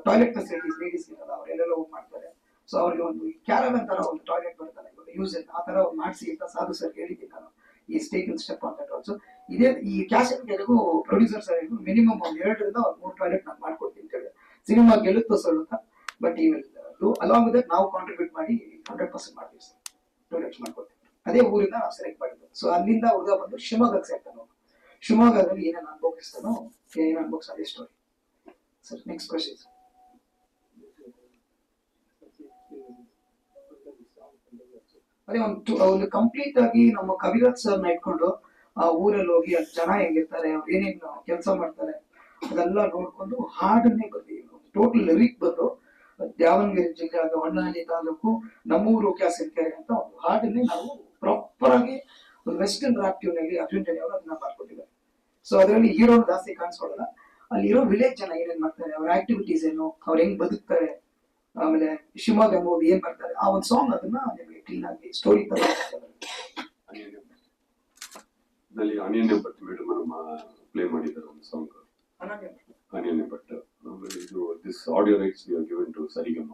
ಟಾಯ್ಲೆಟ್ ಫೆಸಿಲಿಟೀಸ್ ಲೇಡೀಸ್ ಇರಲ್ಲ, ಅವರೆಲ್ಲ ಹೋಗಿ ಮಾಡ್ತಾರೆ. ಸೊ ಅವ್ರಿಗೆ ಒಂದು ಕ್ಯಾರವನ್ ತರ ಒಂದು ಟಾಯ್ಲೆಟ್ ಬರ್ತಲ್ಲ ಇವಾಗ ಯೂಸ್ ಆ ತರ ಒಂದು ಮಾಡಿಸಿ ಅಂತ ಸಾಧು ಸರ್ ಹೇಳಿದ್ದೀನಿ ನಾನು. ಈ ಟೇಕನ್ ಸ್ಟೆಪ್ ಅಂತ ಆಲ್ಸೋ. ಇದೇ ಈ ಕ್ಯಾಸನ್ಕರೆಗೂ ಪ್ರೊಡ್ಯೂಸರ್ ಸರ್ ಮಿನಿಮಮ್ ಒಂದು 2 ರಿಂದ 3 ಟಾಯ್ಲೆಟ್ ನಾನು ಮಾಡ್ಕೊಡ್ತೀನಿ. ಸಿನಿಮಾ ಗೆಲ್ಲುತ್ತೋ ಸಲ್ಲುತ್ತಾ, ಬಟ್ ಈ ವಿಲ್ ಡೂ ಅಲಾಂಗ್ ವಿತ್ ನಾವು ಕಾಂಟ್ರಿಬ್ಯೂಟ್ ಮಾಡಿ 100% ಮಾಡ್ತೀವಿ ಸರ್, ಡೊನೇಟ್ ಮಾಡ್ಕೊತೀವಿ. ಅದೇ ಊರಿಂದ ನಾವು ಸೆಲೆಕ್ಟ್ ಮಾಡಿದ್ದು. ಸೊ ಅಲ್ಲಿಂದ ಹುಡುಗ ಬಂದು ಶಿವಮೊಗ್ಗಕ್ಕೆ ಸೇರ್ತಾನೆ. ಶಿವಮೊಗ್ಗದಲ್ಲಿ ಏನೇನು ಅನುಭವಿಸ್ತಾನೋ, ಏನೇನು ಅನುಭವಿಸ್ ಅದೇ ಸ್ಟೋರಿ ಸರ್. Next question. ಅದೇ ಒಂದು ಕಂಪ್ಲೀಟ್ ಆಗಿ ನಮ್ಮ ಕವಿರಾಜ್ ಸರ್ನ ಇಟ್ಕೊಂಡು ಆ ಊರಲ್ಲಿ ಹೋಗಿ ಅಲ್ಲಿ ಜನ ಹೆಂಗಿರ್ತಾರೆ, ಅವ್ರು ಏನೇನು ಕೆಲಸ ಮಾಡ್ತಾರೆ ಅದೆಲ್ಲ ನೋಡ್ಕೊಂಡು ಹಾಡನ್ನೇ ಬರ್ತೀವಿ. ಟೋಟಲ್ ಲಿರಿಕ್ ಬಂದು ದಾವಣಗೆರೆ ಜಿಲ್ಲೆ ಆದ ಹೊನ್ನಾಳಿ ತಾಲೂಕು ನಮ್ಮೂರು ಕ್ಯಾಸೆನ್ಕೆರೆ ಅಂತ ಒಂದು ಹಾಡನ್ನೇ ನಾವು ಪ್ರಾಪರ್ ಆಗಿ ಒಂದು ವೆಸ್ಟರ್ನ್ ರಾಪ್ ಟ್ಯೂನ್ ಅಲ್ಲಿ ಅರ್ಜುನ್ ಜನಿ ಅವರು ಅದನ್ನ ಮಾಡ್ಕೊಟ್ಟಿದ್ದಾರೆ. ಸೊ ಅದರಲ್ಲಿ ಹೀರೋ ಜಾಸ್ತಿ ಕಾಣಿಸ್ಕೊಳ್ಳಲ್ಲ, ಅಲ್ಲಿರೋ ವಿಲೇಜ್ ಜನ ಏನೇನ್ ಮಾಡ್ತಾರೆ, ಅವ್ರ ಆಕ್ಟಿವಿಟೀಸ್ ಏನು, ಅವ್ರು ಹೆಂಗ್ ಬದುಕ್ತಾರೆ, ಆಮೇಲೆ ಶಿವಮೊಗ್ಗ ಎಂಬುದು ಏನ್ ಬರ್ತಾರೆ, ಆ ಒಂದು ಸಾಂಗ್ ಅದನ್ನ ನಿಮಗೆ ಕ್ಲೀನ್ ಆಗಿ ಸ್ಟೋರಿ ತರ ಅನನ್ಯ ಭಟ್ ಮೇಡಮ್ ಪ್ಲೇ ಮಾಡಿದ್ದಾರೆ ಒಂದು ಸಾಂಗ್, ಅನನ್ಯ ಭಟ್. ಆಮೇಲೆ ಇದು this audio rights we are given to Saregama.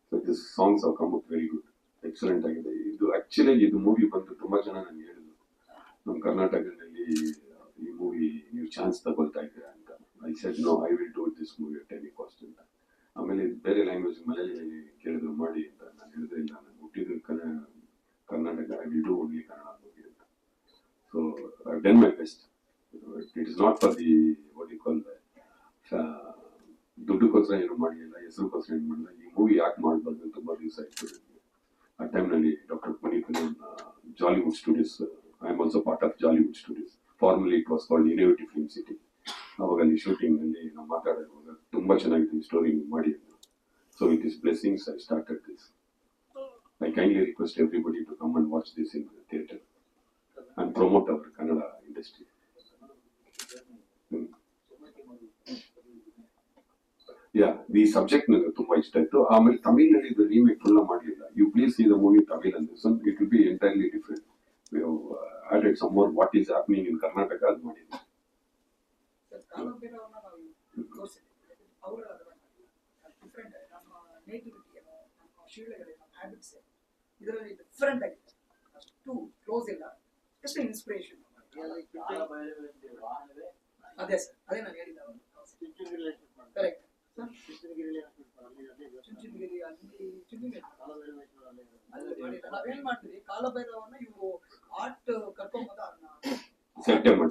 So this songs have come up very good, excellent ಆಗಿದೆ. ಇದು ಆಕ್ಚುಲಿ ಇದು ಮೂವಿ ಬಂದು ತುಂಬಾ ಜನ ನನಗೆ ಹೇಳಿದ್ರು, ನಮ್ಮ ಕರ್ನಾಟಕದಲ್ಲಿ ಈ ಮೂವಿ ನೀವು ಚಾನ್ಸ್ ತಗೊಳ್ತಾ ಇದ್ದೀರಾ ಅಂತ. I said no, I will do this movie at any cost ಅಂತ. ಆಮೇಲೆ ಬೇರೆ ಲ್ಯಾಂಗ್ವೇಜ್ ಮಲಯಾಳಿ ಕೇಳಿದ್ರು ಮಾಡಿ ಅಂತ. ನಾನು ಹೇಳಿದ್ರೆ ಇಲ್ಲ, ನಾನು ಹುಟ್ಟಿದ್ದು Karnataka, I will do only Kannada movie ಅಂತ. So I done my best. It is not for the what you call ದುಡ್ಡುಗೋಸ್ಕರ ಏನು ಮಾಡಲಿಲ್ಲ, ಹೆಸರುಗೋಸ್ಕರ ಏನು ಮಾಡಿಲ್ಲ. ಈ ಮೂವಿ ಯಾಕೆ ಮಾಡಬಾರ್ದು ತುಂಬಾ ದಿವಸ ಆಯ್ತು. ಆ ಟೈಮ್ನಲ್ಲಿ doctor Puneeth Jollywood studios, I am also part of Jollywood studios, formally it was called innovative film city. ಅವಾಗ ಅಲ್ಲಿ ಶೂಟಿಂಗ್ ಅಲ್ಲಿ ನಾವು ಮಾತಾಡುವಾಗ ತುಂಬಾ ಚೆನ್ನಾಗಿದೆ ಸ್ಟೋರಿ ಮಾಡಿ. So with this blessings I started this. I kindly request everybody to come and watch this in theatre and promote our Kannada industry. Yeah, ಈ subject ನನಗೆ ತುಂಬಾ ಇಷ್ಟ ಆಯ್ತು. ಆಮೇಲೆ ತಮಿಳ್ನಲ್ಲಿ ಇದು ರೀಮೇಕ್ ಫುಲ್ ಮಾಡಲಿಲ್ಲ. You please see the movie Tamil ಅಂದ್ರೆ so it will be entirely different. We have added some more what is happening in Karnataka ಅದು ಮಾಡಿದ್ವಿ. ಇದರಲ್ಲಿ ಡಿಫರೆಂಟ್ ಆಗಿದೆ, ಅಷ್ಟು ಕ್ಲೋಸ್ ಇಲ್ಲ, ಜಸ್ಟ್ ಇನ್ಸ್ಪಿರೇಷನ್. ಅದೇ ಸರ್, ಅದೇ ನಾನು ಹೇಳಿದ್ದೆ. ಕರೆಕ್ಟ್ ಸರ್, ಚುಂಚನಗಿರಿ ಅಲ್ಲಿ ನಾವೇನ್ ಮಾಡ್ತೀವಿ, ಕಾಲಭೈರವನ್ನ ಇವರು ಆರ್ಟ್ ಕರ್ಕೊಂಡ್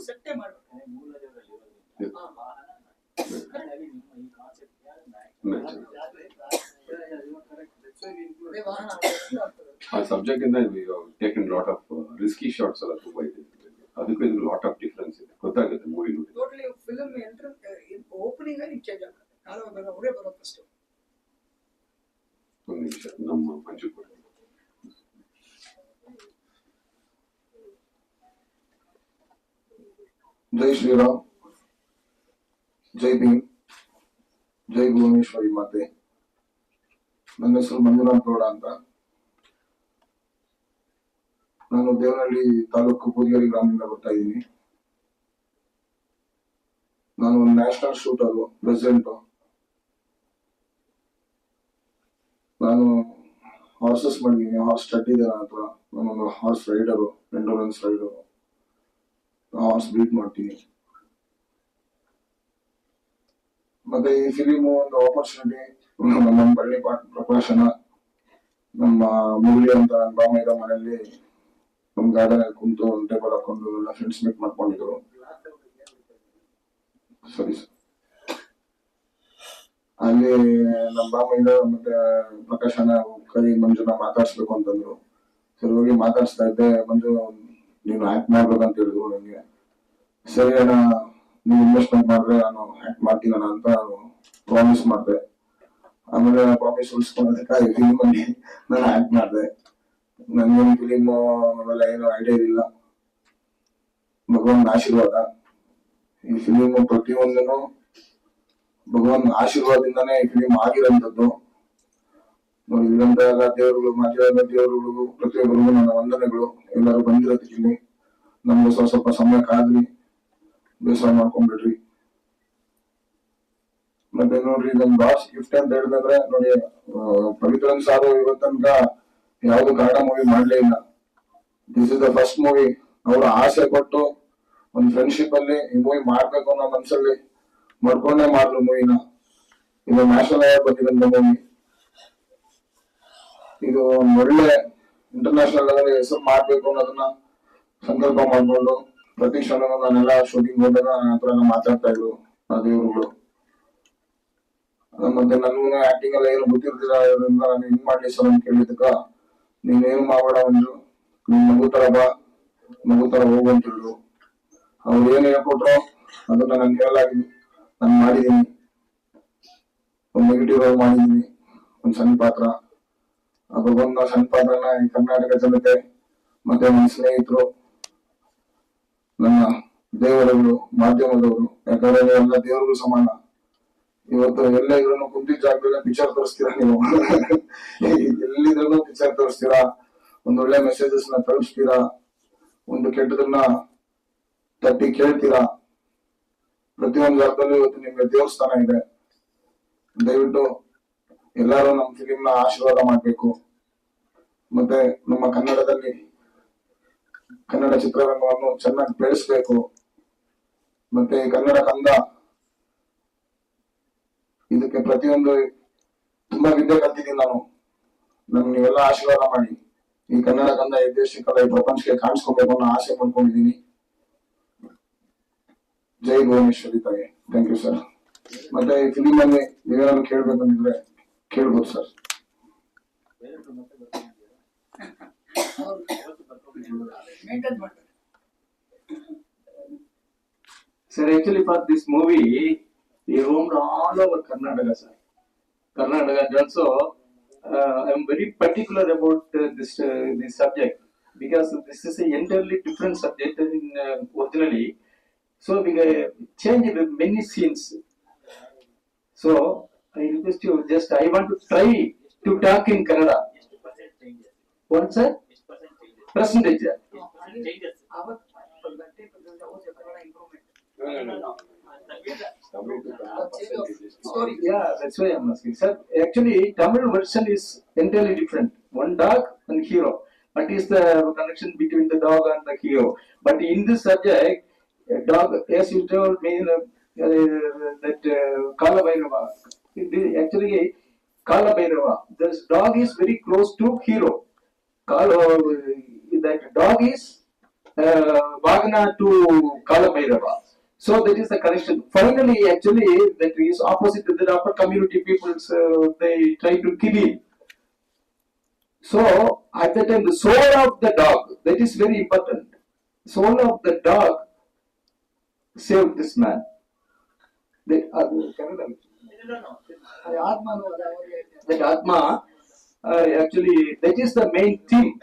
ಸೆಟ್ಟೆ ಮಾಡ್ಬೇಕು. ಆ ಸಬ್ಜೆಕ್ಟ್ ಇಂದ taken lot of risky shots ಎಲ್ಲ ತುಂಬಾ ಇದೆ. ಅದಕ್ಕೂ ಇದು ಲಾಟ್ ಆಫ್ ಡಿಫರೆನ್ಸ್ ಇದೆ, ಗೊತ್ತಾಗುತ್ತೆ ಮೂವಿ ನೋಡಿ. ಟೋಟಲಿ ಫಿಲ್ಮ್ ಓಪನಿಂಗ್ ಆಗಿ ಚೇಂಜ್ ಆಗುತ್ತೆ. ಕಾಲಭೈರವ ಅವರೇ ಬರೋ ಫಸ್ಟ್. ಒಂದು ನಿಮಿಷ, ನಮ್ಮ ಮಂಜು ಕೂಡ. ಜೈ ಶ್ರೀರಾಮ್, ಜೈ ಭೀಮ್, ಜೈ ಭುವನೇಶ್ವರಿ ಮಾತೆ. ನನ್ನ ಹೆಸರು ಮಂಜುನಾಥ್ ಗೌಡ ಅಂತ. ನಾನು ದೇವನಹಳ್ಳಿ ತಾಲೂಕು ಪೂದಿಗೆರೆ ಗ್ರಾಮದಿಂದ ಬರ್ತಾ ಇದ್ದೀನಿ. ನಾನು ಒಂದು ನ್ಯಾಷನಲ್ ಶೂಟರು, ಪ್ರೆಸಿಡೆಂಟು. ನಾನು ಹಾರ್ಸಸ್ ಮಾಡಿದ್ದೀನಿ, ಹಾರ್ಸ್ ಸ್ಟಡ್ ಇದೆ ನನ್ನ ಹತ್ರ. ನಾನೊಂದು horse rider, endurance rider, horse beat ಮಾಡ್ತೀನಿ. ಮತ್ತೆ ಈ ಫಿಲಿಮು ಒಂದು ಆಪರ್ಚುನಿಟಿ ನಮ್ಮ ಬಳ್ಳಿ ಪ್ರಕಾಶನ, ನಮ್ಮ ಮುರಳಿ ಅಂತ ನನ್ನ ಬಾಮೈದ ಮನೆಯಲ್ಲಿ ಒಂದು ಗಾರ್ಡನ್ ಅಲ್ಲಿ ಕುಂತು ಒಂದು ಟೇಬಲ್ ಹಾಕೊಂಡು ಎಲ್ಲ ಫ್ರೆಂಡ್ಸ್ ಮೀಟ್ ಮಾಡ್ಕೊಂಡಿದ್ರು. ಸರಿ ಸರ್, ಅಲ್ಲಿ ನಮ್ಮ ಬಾಮೈದ ಮತ್ತೆ ಪ್ರಕಾಶನ ಕೈ ಮಂಜುನ ಮಾತಾಡ್ಸ್ಬೇಕು ಅಂತಂದ್ರು. ಸರಿ, ಹೋಗಿ ಮಾತಾಡ್ಸ್ತಾ ಇದ್ದೆ. ಮಂಜು ನೀನು ಆಕ್ಟ್ ಮಾಡ್ಬೇಕಂತ ಹೇಳಿದ್ರು ನನಗೆ. ಸರಿ ಅಣ್ಣ, ನೀವು ಇನ್ವೆಸ್ಟ್ಮೆಂಟ್ ಮಾಡಿದ್ರೆ ನಾನು ಆಕ್ಟ್ ಮಾಡ್ತೀನಣ್ಣ ಅಂತ ನಾನು ಪ್ರಾಮಿಸ್ ಮಾಡಿದೆ. ಆಮೇಲೆ ಪ್ರಾಮಿಸ್ ಉಳಿಸ್ಕೊಳ್ಳೋದಕ್ಕೆ ಈ ಫಿಲಿಮ್ ಅಲ್ಲಿ ನಾನು ಆಕ್ಟ್ ಮಾಡಿದೆ. ನನ್ಗೇನು ಫಿಲಿಮ್ ಅವೆಲ್ಲ ಏನು ಐಡಿಯಾ ಇಲ್ಲ, ಭಗವಾನ್ ಆಶೀರ್ವಾದ. ಈ ಫಿಲಿಮ್ ಪ್ರತಿಯೊಂದನು ಭಗವಾನ್ ಆಶೀರ್ವಾದದಿಂದಾನೇ ಈ ಫಿಲಿಮ್ ಆಗಿರೋಂಥದ್ದು. ನೋಡಿ, ಇದಂತ ಎಲ್ಲ ದೇವರುಗಳು, ಮಾಜಿರಾದ ದೇವರುಗಳಿಗೂ ಪ್ರತಿಯೊಬ್ಬರಿಗೂ ನನ್ನ ವಂದನೆಗಳು. ಎಲ್ಲರೂ ಬಂದಿರೋದಕ್ಕೆ ನಮ್ಗೆ ಸ್ವಲ್ಪ ಸಮಯ ಕಾದ್ರಿ, ಬೇಸರ ಮಾಡ್ಕೊಂಡ್ಬಿಡ್ರಿ. ಮತ್ತೆ ನೋಡ್ರಿ, ನಮ್ ಬಾಸ್ ಗಿಫ್ಟ್ ಅಂತ ಹೇಳಿದ್ರೆ ನೋಡಿ, ಪವಿತ್ರನ್ ಸಾರು ಇವತ್ತಂತ ಯಾವ್ದು ಕನ್ನಡ ಮೂವಿ ಮಾಡ್ಲೇ ಇಲ್ಲ. This is the first movie. ಅವ್ರು ಆಸೆ ಪಟ್ಟು ಒಂದು ಫ್ರೆಂಡ್ಶಿಪ್ ಅಲ್ಲಿ ಈ ಮೂವಿ ಮಾಡ್ಬೇಕು ಅನ್ನೋ ಮನ್ಸಲ್ಲಿ ಮಾಡ್ಕೊಂಡೇ ಮಾಡ್ರು ಮೂವಿನ. ಇದು ನ್ಯಾಷನಲ್ ಅವಾರ್ಡ್ ಬಂದಿರೋಂಥ ಮೂವಿ. ಇದು ಒಂದು ಒಳ್ಳೆ ಇಂಟರ್ನ್ಯಾಷನಲ್ ಲೆವೆಲ್ ಹೆಸರು ಮಾಡ್ಬೇಕು ಅನ್ನೋದನ್ನ ಸಂಕಲ್ಪ ಮಾಡ್ಕೊಂಡು ಪ್ರತಿ ಕ್ಷಣನೂ ನಾನೆಲ್ಲ ಶೂಟಿಂಗ್ ಹೋದಾಗ ನನ್ನ ಹತ್ರ ಮಾತಾಡ್ತಾ ಇದ್ರು ಆ ದೇವರುಗಳು. ಮತ್ತೆ ನನ್ಗೂ ಆಕ್ಟಿಂಗ್ ಎಲ್ಲ ಏನು ಗೊತ್ತಿರ್ತಿರೋದ್ರಿಂದ ನಾನು ಹಿಂಗ್ ಮಾಡ್ಲಿ ಸರ್ ಅಂತ ಕೇಳಿದಕ್ಕ ನೀನೇನು ಮಾಡ್ಬೇಡ ಒಂದು ನಿನ್ ಮಗು ತರ ಬಾ, ಮಗು ತರ ಹೋಗು ಅಂತ ಹೇಳಿದ್ರು. ಅವ್ರು ಏನ್ ಹೇಳ್ಕೊಟ್ರು ಅದನ್ನ ನಾನು ಹೇಳಲಾಗಿದ್ದು ನಾನು ಮಾಡಿದೀನಿ. ಒಂದು ನೆಗೆಟಿವ್ ರೋಲ್ ಮಾಡಿದೀನಿ, ಒಂದು ಸಣ್ಣ ಪಾತ್ರ. ಆ ಭಗವಂತ ಸಣ್ಣ ಪಾತ್ರನ ಈ ಕರ್ನಾಟಕ ಜನತೆ ಮತ್ತೆ ನನ್ನ ಸ್ನೇಹಿತರು, ನನ್ನ ದೇವರುಗಳು, ಮಾಧ್ಯಮದವರು, ಯಾಕಂದ್ರೆ ಎಲ್ಲ ದೇವರುಗಳು ಸಮಾನ. ಇವತ್ತು ಎಲ್ಲ ಇದ್ರೂ ಕುಂತಿದ್ದ ಜಾಗದಲ್ಲೇ ಪಿಕ್ಚರ್ ತೋರಿಸ್ತೀರಾ ನೀವು. ಎಲ್ಲಿದ್ರೂ ಪಿಕ್ಚರ್ ತೋರಿಸ್ತೀರಾ, ಒಂದೊಳ್ಳೆ ಮೆಸೇಜಸ್ ನ ತಲುಪಿಸ್ತೀರಾ, ಒಂದು ಕೆಟ್ಟದನ್ನ ತಟ್ಟಿ ಕೇಳ್ತೀರಾ. ಪ್ರತಿಯೊಂದು ಜಾಗದಲ್ಲೂ ಇವತ್ತು ನಿಮ್ಗೆ ದೇವಸ್ಥಾನ ಇದೆ. ದಯವಿಟ್ಟು ಎಲ್ಲರೂ ನಮ್ಮ ಫಿಲಿಂ ನ ಆಶೀರ್ವಾದ ಮಾಡ್ಬೇಕು. ಮತ್ತೆ ನಮ್ಮ ಕನ್ನಡದಲ್ಲಿ ಕನ್ನಡ ಚಿತ್ರರಂಗವನ್ನು ಚೆನ್ನಾಗಿ ಬೆಳೆಸ್ಬೇಕು. ಮತ್ತೆ ಈ ಕನ್ನಡ ಕಂದ ಇದಕ್ಕೆ ಪ್ರತಿಯೊಂದು ತುಂಬಾ ವಿದ್ಯೆ ಕಲ್ತಿದ್ದೀನಿ ನಾನು. ನಮ್ಗೆ ನೀವೆಲ್ಲ ಆಶೀರ್ವಾದ ಮಾಡಿ ಈ ಕನ್ನಡ ಕಂದ ಈ ದೇಶಕ್ಕೆಲ್ಲ ಈ ಪ್ರಪಂಚಕ್ಕೆ ಕಾಣಿಸ್ಕೋಬೇಕು ಅನ್ನೋ ಆಸೆ ಮಾಡ್ಕೊಂಡಿದ್ದೀನಿ. ಜೈ ಭುವನೇಶ್ವರಿ ತಾಯಿ. Thank you sir. ಮತ್ತೆ ಈ ಫಿಲಿಂ ಅಲ್ಲಿ ನೀವೇನಾದ್ರು ಕೇಳ್ಬೇಕಂತಿದ್ರೆ ಕೇಳ್ಬೋದು sir. Sir, actually for this movie, we roamed all over Karnataka, sir. Karnataka, and also I am very particular about this subject because this is an entirely different subject in originally. So we changed many scenes. So I request you, just I want to try to talk in Kannada. What, sir? Percentage. Yeah, that's why I'm asking, sir. Actually, Tamil version is entirely different. One dog and hero. What is the connection between the dog and the hero? But in this subject, a dog, as you told me, that Kala Bhairava. Actually, Kala Bhairava. This dog is very close to hero. That dog is Vagna to Kala Bhairava. So that is the connection. Finally, actually, that is opposite to the upper community peoples. They try to kill him. So at that time, the soul of the dog, that is very important. Soul of the dog saved this man. That Atma, actually, that is the main theme.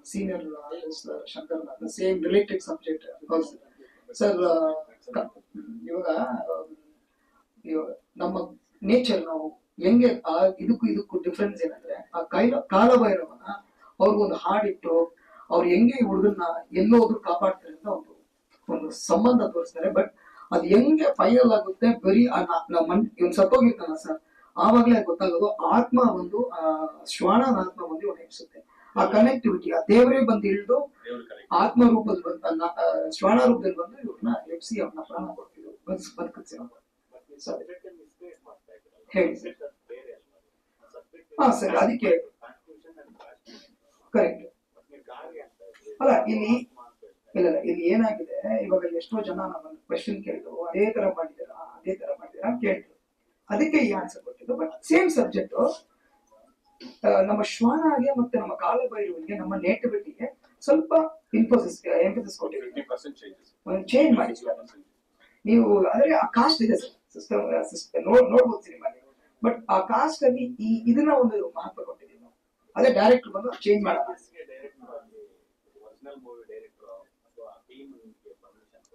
Senior Shankar, the same related subject. Sir, ಇವಾಗ ನಮ್ಮ nature ನಾವು ಹೆಂಗೆ ಇದಕ್ಕೂ difference ಏನಂದ್ರೆ ಆ ಕಾಲಭೈರವನ ಅವ್ರಿಗೊಂದು ಹಾಡಿಟ್ಟು ಅವ್ರು ಹೆಂಗೆ ಈ ಹುಡುಗನ್ನ ಎಲ್ಲೋದ್ರು ಕಾಪಾಡ್ತಾರೆ ಅಂತ ಒಂದು ಸಂಬಂಧ ತೋರಿಸ್ತಾರೆ. ಬಟ್ ಅದು ಹೆಂಗೆ ಫೈನಲ್ ಆಗುತ್ತೆ ಬರೀ ಇವ್ನು ಸತ್ತೋಗಿರ್ತಾನ ಸರ್, ಆವಾಗ್ಲೇ ಗೊತ್ತಾಗೋದು ಆತ್ಮ ಒಂದು ಶ್ವಾನನ ಆತ್ಮ ಬಂದು ಇವ್ನು ಎಬ್ಸುತ್ತೆ. ಆ ಕನೆಕ್ಟಿವಿಟಿ, ಆ ದೇವರೇ ಬಂದು ಇಳಿದು ಆತ್ಮ ರೂಪದಲ್ಲಿ ಬಂದ ಶ್ವಾನ ರೂಪದಲ್ಲಿ ಬಂದು ಇವ್ರನ್ನ ಎಬ್ಸಿ ಅವ್ರನ್ನ ಪ್ರಾಣ ಕೊಡ್ತಿದ್ರು, ಬದುಕಿಸಿರೋ. ಹೇಳಿ ಸರ್. ಹಾ ಸರ್, ಅದಕ್ಕೆ ಕರೆಕ್ಟ್. ಅಲ್ಲ ಇಲ್ಲಿ ಏನಾಗಿದೆ, ಇವಾಗ ಎಷ್ಟೋ ಜನ ನಮ್ಮ ಕ್ವೆಶ್ಚನ್ ಕೇಳಿದ್ರು, ಅದೇ ತರ ಮಾಡಿದಾರ ಅಂತ ಕೇಳಿದ್ರು. ಅದಕ್ಕೆ ಈ ಆನ್ಸರ್ ಕೊಟ್ಟಿದ್ದು. ಬಟ್ ಸೇಮ್ ಸಬ್ಜೆಕ್ಟ್ ನಮ್ಮ ಶ್ವಾನಗೆ ಮತ್ತೆ ನಮ್ಮ ಕಾಲಭೈರವನಿಗೆ, ನಮ್ಮ ನೇಟಿವಿಟಿಗೆ ಸ್ವಲ್ಪ ಎಂಫಸಿಸ್ ಕೊಟ್ಟಿದ್ದೀವಿ, ಚೇಂಜ್ ಮಾಡಿ. ನೀವು ಅಂದ್ರೆ ಆ ಕಾಸ್ಟ್ ಇದೆ ಸರ್, ಸಿಸ್ಟಮ್ ನೋಡ್ಬೋದು ಸಿನಿಮಾಲಿ. ಬಟ್ ಆ ಕಾಸ್ಟ್ ಅಲ್ಲಿ ಇದನ್ನ ಒಂದು ಮಹತ್ವ ಕೊಟ್ಟಿದ್ದೀವಿ ನಾವು. ಅದೇ ಡೈರೆಕ್ಟರ್ ಬಂದು ಚೇಂಜ್ ಮಾಡೋಣ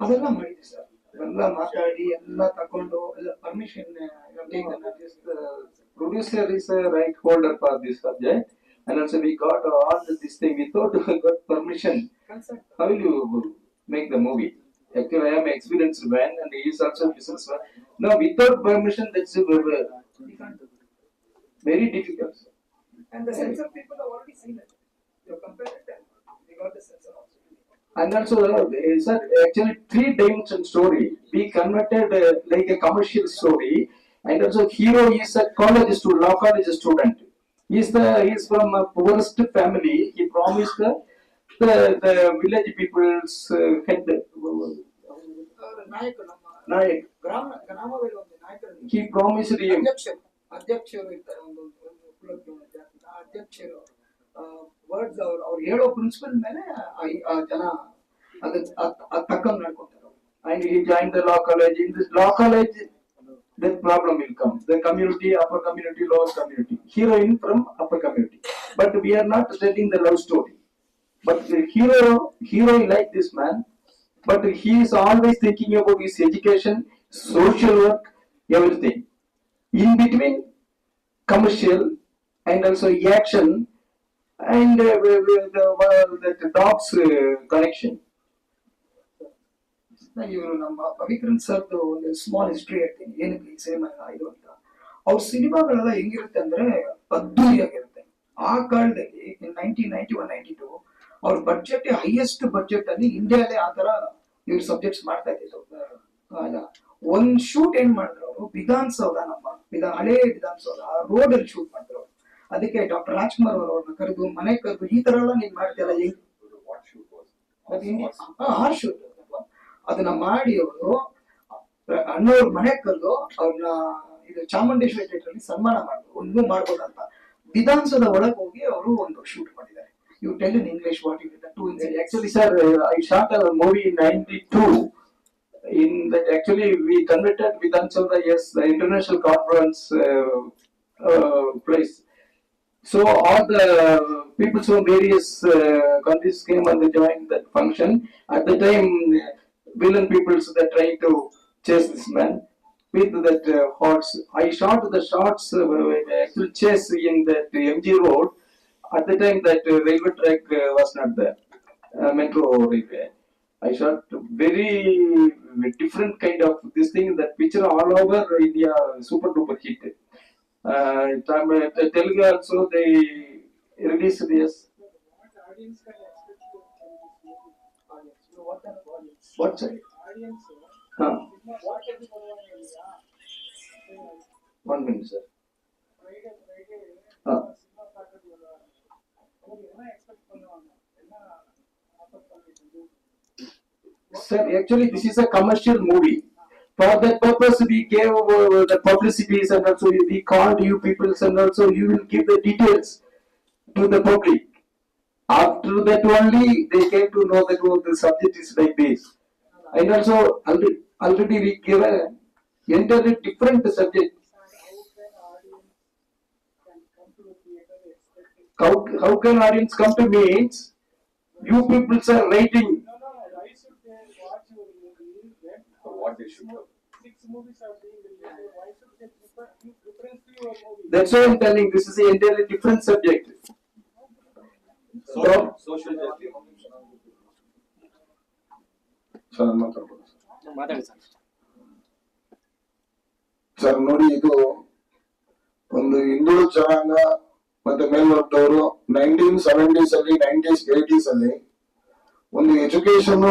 ಅದೆಲ್ಲ ಮಾಡಿದ್ವಿ ಸರ್. ಎಲ್ಲ ಮಾತಾಡಿ ಎಲ್ಲ ತಕೊಂಡು ಎಲ್ಲ permission. Producer is a right holder for this subject, and also we got all this thing without got permission. How will you make the movie? Actually, I am experienced man, and he is also businessman. No, without permission, that's very difficult. And the censor people have already seen it. You compare it, we got the censor also. And also, sir, actually 3 dimension story. We converted like a commercial story. And also, hero is a college student, law college student. He's from a poorest family. He promised the village people's head. ನಾಯಕ ನಮ್ಮ Nayak. ಗ್ರಾಮದಲ್ಲಿ ಒಂದು ನಾಯಕರು He promised him. ಅಧ್ಯಕ್ಷರು ಇರ್ತಾರೆ ಒಂದು ಕುಲಕ್ಕೆ ಒಂದು ಜಾತಿ ಅಧ್ಯಕ್ಷರು ವರ್ಡ್ಸ್ ಅವ್ರು ಹೇಳೋ ಪ್ರಿನ್ಸಿಪಲ್ ಮೇಲೆ ಆ ಜನ ಅದ್ ತಕ್ಕಂಗ್ ನಡ್ಕೊಂತಾರೆ. And he joined the law college. In this law college, that problem will come. The community, upper community, lower community. Heroine from upper community. But we are not telling the love story. But the hero like this man. But he is always thinking about his education, social work, everything. In between, commercial and also action and the dog's connection. ಇವರು ನಮ್ಮ ಪವಿತ್ರನ್ ಸರ್ದು ಒಂದು small history ಹೇಳ್ತೀನಿ ಏನಕ್ಕೆ ಈ cinema ಇದು ಅಂತ. ಅವ್ರ ಸಿನಿಮಾಗಳೆಲ್ಲ ಹೆಂಗಿರುತ್ತೆ ಅಂದ್ರೆ ಅದ್ದೂರಿಯಾಗಿರುತ್ತೆ. ಆ ಕಾಲದಲ್ಲಿ 1991-92 ಅವ್ರ ಬಡ್ಜೆಟ್ ಹೈಯೆಸ್ಟ್ ಬಡ್ಜೆಟ್ ಅಲ್ಲಿ ಇಂಡಿಯಾದಲ್ಲಿ ಆತರ ಇವ್ರ ಸಬ್ಜೆಕ್ಟ್ಸ್ ಮಾಡ್ತಾ ಇದ್ದಿದ್ದು. ಒಂದ್ ಶೂಟ್ ಏನ್ ಮಾಡಿದ್ರು ಅವರು ವಿಧಾನಸೌಧ, ಹಳೇ ವಿಧಾನಸೌಧ ರೋಡ್ ಅಲ್ಲಿ ಶೂಟ್ ಮಾಡಿದ್ರು. ಅದಕ್ಕೆ ಡಾಕ್ಟರ್ ರಾಜ್ಕುಮಾರ್ ಅವ್ರನ್ನ ಕರೆದು ಮನೆ ಕರೆದು ಈ ತರ ಎಲ್ಲ ನೀನ್ ಮಾಡ್ತೀಯಲ್ಲ ಹಾರ್ ಶೂಟ್ ಅದನ್ನ ಮಾಡಿ ಅವರು ಅಣ್ಣವ್ರ ಮನೆ ಕರೆದು ಅವ್ರನ್ನ ಇದು ಚಾಮುಂಡೇಶ್ವರಿ ಥಿಯೇಟರ್ ಅಲ್ಲಿ ಸನ್ಮಾನ ಮಾಡಿದ್ರು. ಒಂದು ಮಾಡ್ಬೋದಂತ ವಿಧಾನಸೌಧ ಒಳಗೆ ಹೋಗಿ ಅವರು ಒಂದು ಶೂಟ್ ಮಾಡಿದ್ದಾರೆ. You tell in English what you did, the 2 incidents. Actually, sir, I shot a movie in 92. In that, actually, we converted Vidhansauda as the international conference place. So all the people from various countries came and they joined that function. At the time, villain peoples that trying to chase this man with that horse. I shot the shots actually chase in that MG Road. At the time that railway track was not there, metro railway. I shot very different kind of this thing. That picture all over India, super duper hit. Telugu also they released this. What sir? One minute, sir. Sir, actually, this is a commercial movie. For that purpose, we gave the publicities and also we called you people and also you will give the details to the public. After that only they came to know that the subject is like this. And also already we give a entirely different subject. How can audience come to means you people are writing. Why should they watch your movie when What they should do. 6 movies are being released? Why should they give preference to your movie? That's why I'm telling this is an entirely different subject. Social justice. Sir ಮಾತಾಡ್ಬೋದು sir. ನೋಡಿ, ಇದು ಒಂದು ಹಿಂದುಳಿದ ಜನಾಂಗ ಮತ್ತೆ ಮೇಲ್ವರ್ಗದವರು 1970s ಅಲ್ಲಿ 90s 80s ಅಲ್ಲಿ ಒಂದು ಎಜುಕೇಶನ್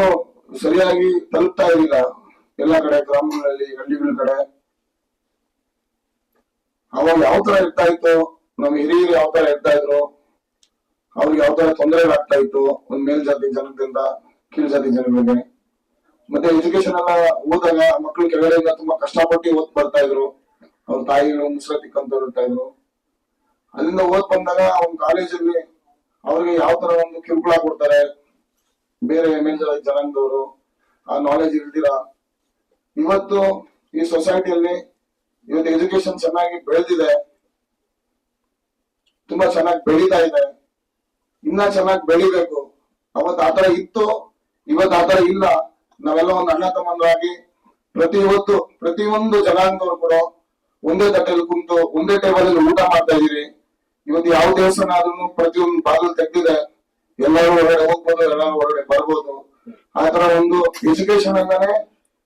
ಸರಿಯಾಗಿ ತಲುಪ್ತಾ ಇರಲಿಲ್ಲ ಎಲ್ಲಾ ಕಡೆ, ಗ್ರಾಮಗಳಲ್ಲಿ ಹಳ್ಳಿಗಳ ಕಡೆ. ಅವಾಗ ಯಾವ ತರ ಇರ್ತಾ ಇತ್ತು, ನಮ್ಮ ಹಿರಿಯರು ಯಾವ ತರ ಇರ್ತಾ ಇದ್ರು, ಅವ್ರಿಗೆ ಯಾವ ತರ ತೊಂದರೆಗಳಾಗ್ತಾ ಇತ್ತು ಒಂದ್ ಮೇಲ್ಜಾತಿ ಜನದಿಂದ ಕೀಳ್ಜಾತಿ ಜನಗಳಿಗೆ. ಮತ್ತೆ ಎಜುಕೇಶನ್ ಎಲ್ಲ ಓದಾಗ ಮಕ್ಕಳು ಕೆಳಗಡೆಯಿಂದ ತುಂಬಾ ಕಷ್ಟಪಟ್ಟು ಓದ್ ಬರ್ತಾ ಇದ್ರು. ಅವ್ರ ತಾಯಿಗಳು ಮುಸ್ರತಿಕ್ಕಂತ ಇರ್ತಾ ಇದ್ರು. ಅಲ್ಲಿಂದ ಓದ್ ಬಂದಾಗ ಒಂದು ಕಾಲೇಜಲ್ಲಿ ಅವ್ರಿಗೆ ಯಾವ ತರ ಒಂದು ಕಿರುಕುಳ ಕೊಡ್ತಾರೆ ಬೇರೆ ಮೇಲ್ಜಾತಿ ಜನಾಂಗದವರು, ಆ ನಾಲೆಜ್ ಇಲ್ದಿರ. ಇವತ್ತು ಈ ಸೊಸೈಟಿಯಲ್ಲಿ ಇವತ್ತು ಎಜುಕೇಶನ್ ಚೆನ್ನಾಗಿ ಬೆಳೆದಿದೆ, ತುಂಬಾ ಚೆನ್ನಾಗಿ ಬೆಳೀತಾ ಇದೆ, ಇನ್ನ ಚೆನ್ನಾಗಿ ಬೆಳಿಬೇಕು. ಅವತ್ತು ಆತರ ಇತ್ತು, ಇವತ್ತು ಆತರ ಇಲ್ಲ. ನಾವೆಲ್ಲ ಒಂದು ಅಣ್ಣ ತಮ್ಮಂದರಾಗಿ ಪ್ರತಿಯೊಂದು ಜನಾಂಗದವರು ಕೂಡ ಒಂದೇ ತಟ್ಟೆಯಲ್ಲಿ ಕುಂತು ಒಂದೇ ಟೇಬಲ್ ಅಲ್ಲಿ ಊಟ ಮಾಡ್ತಾ ಇದೀವಿ. ಇವತ್ತು ಯಾವ ದೇವಸ್ಥಾನ ಆದ್ರೂ ಪ್ರತಿಯೊಂದು ಬಾಗಿಲು ತೆಗ್ದಿದೆ, ಎಲ್ಲರೂ ಹೊರಗಡೆ ಹೋಗ್ಬೋದು, ಎಲ್ಲರೂ ಹೊರಗಡೆ ಬರ್ಬೋದು. ಆತರ ಒಂದು ಎಜುಕೇಶನ್ ಅಂತಾನೆ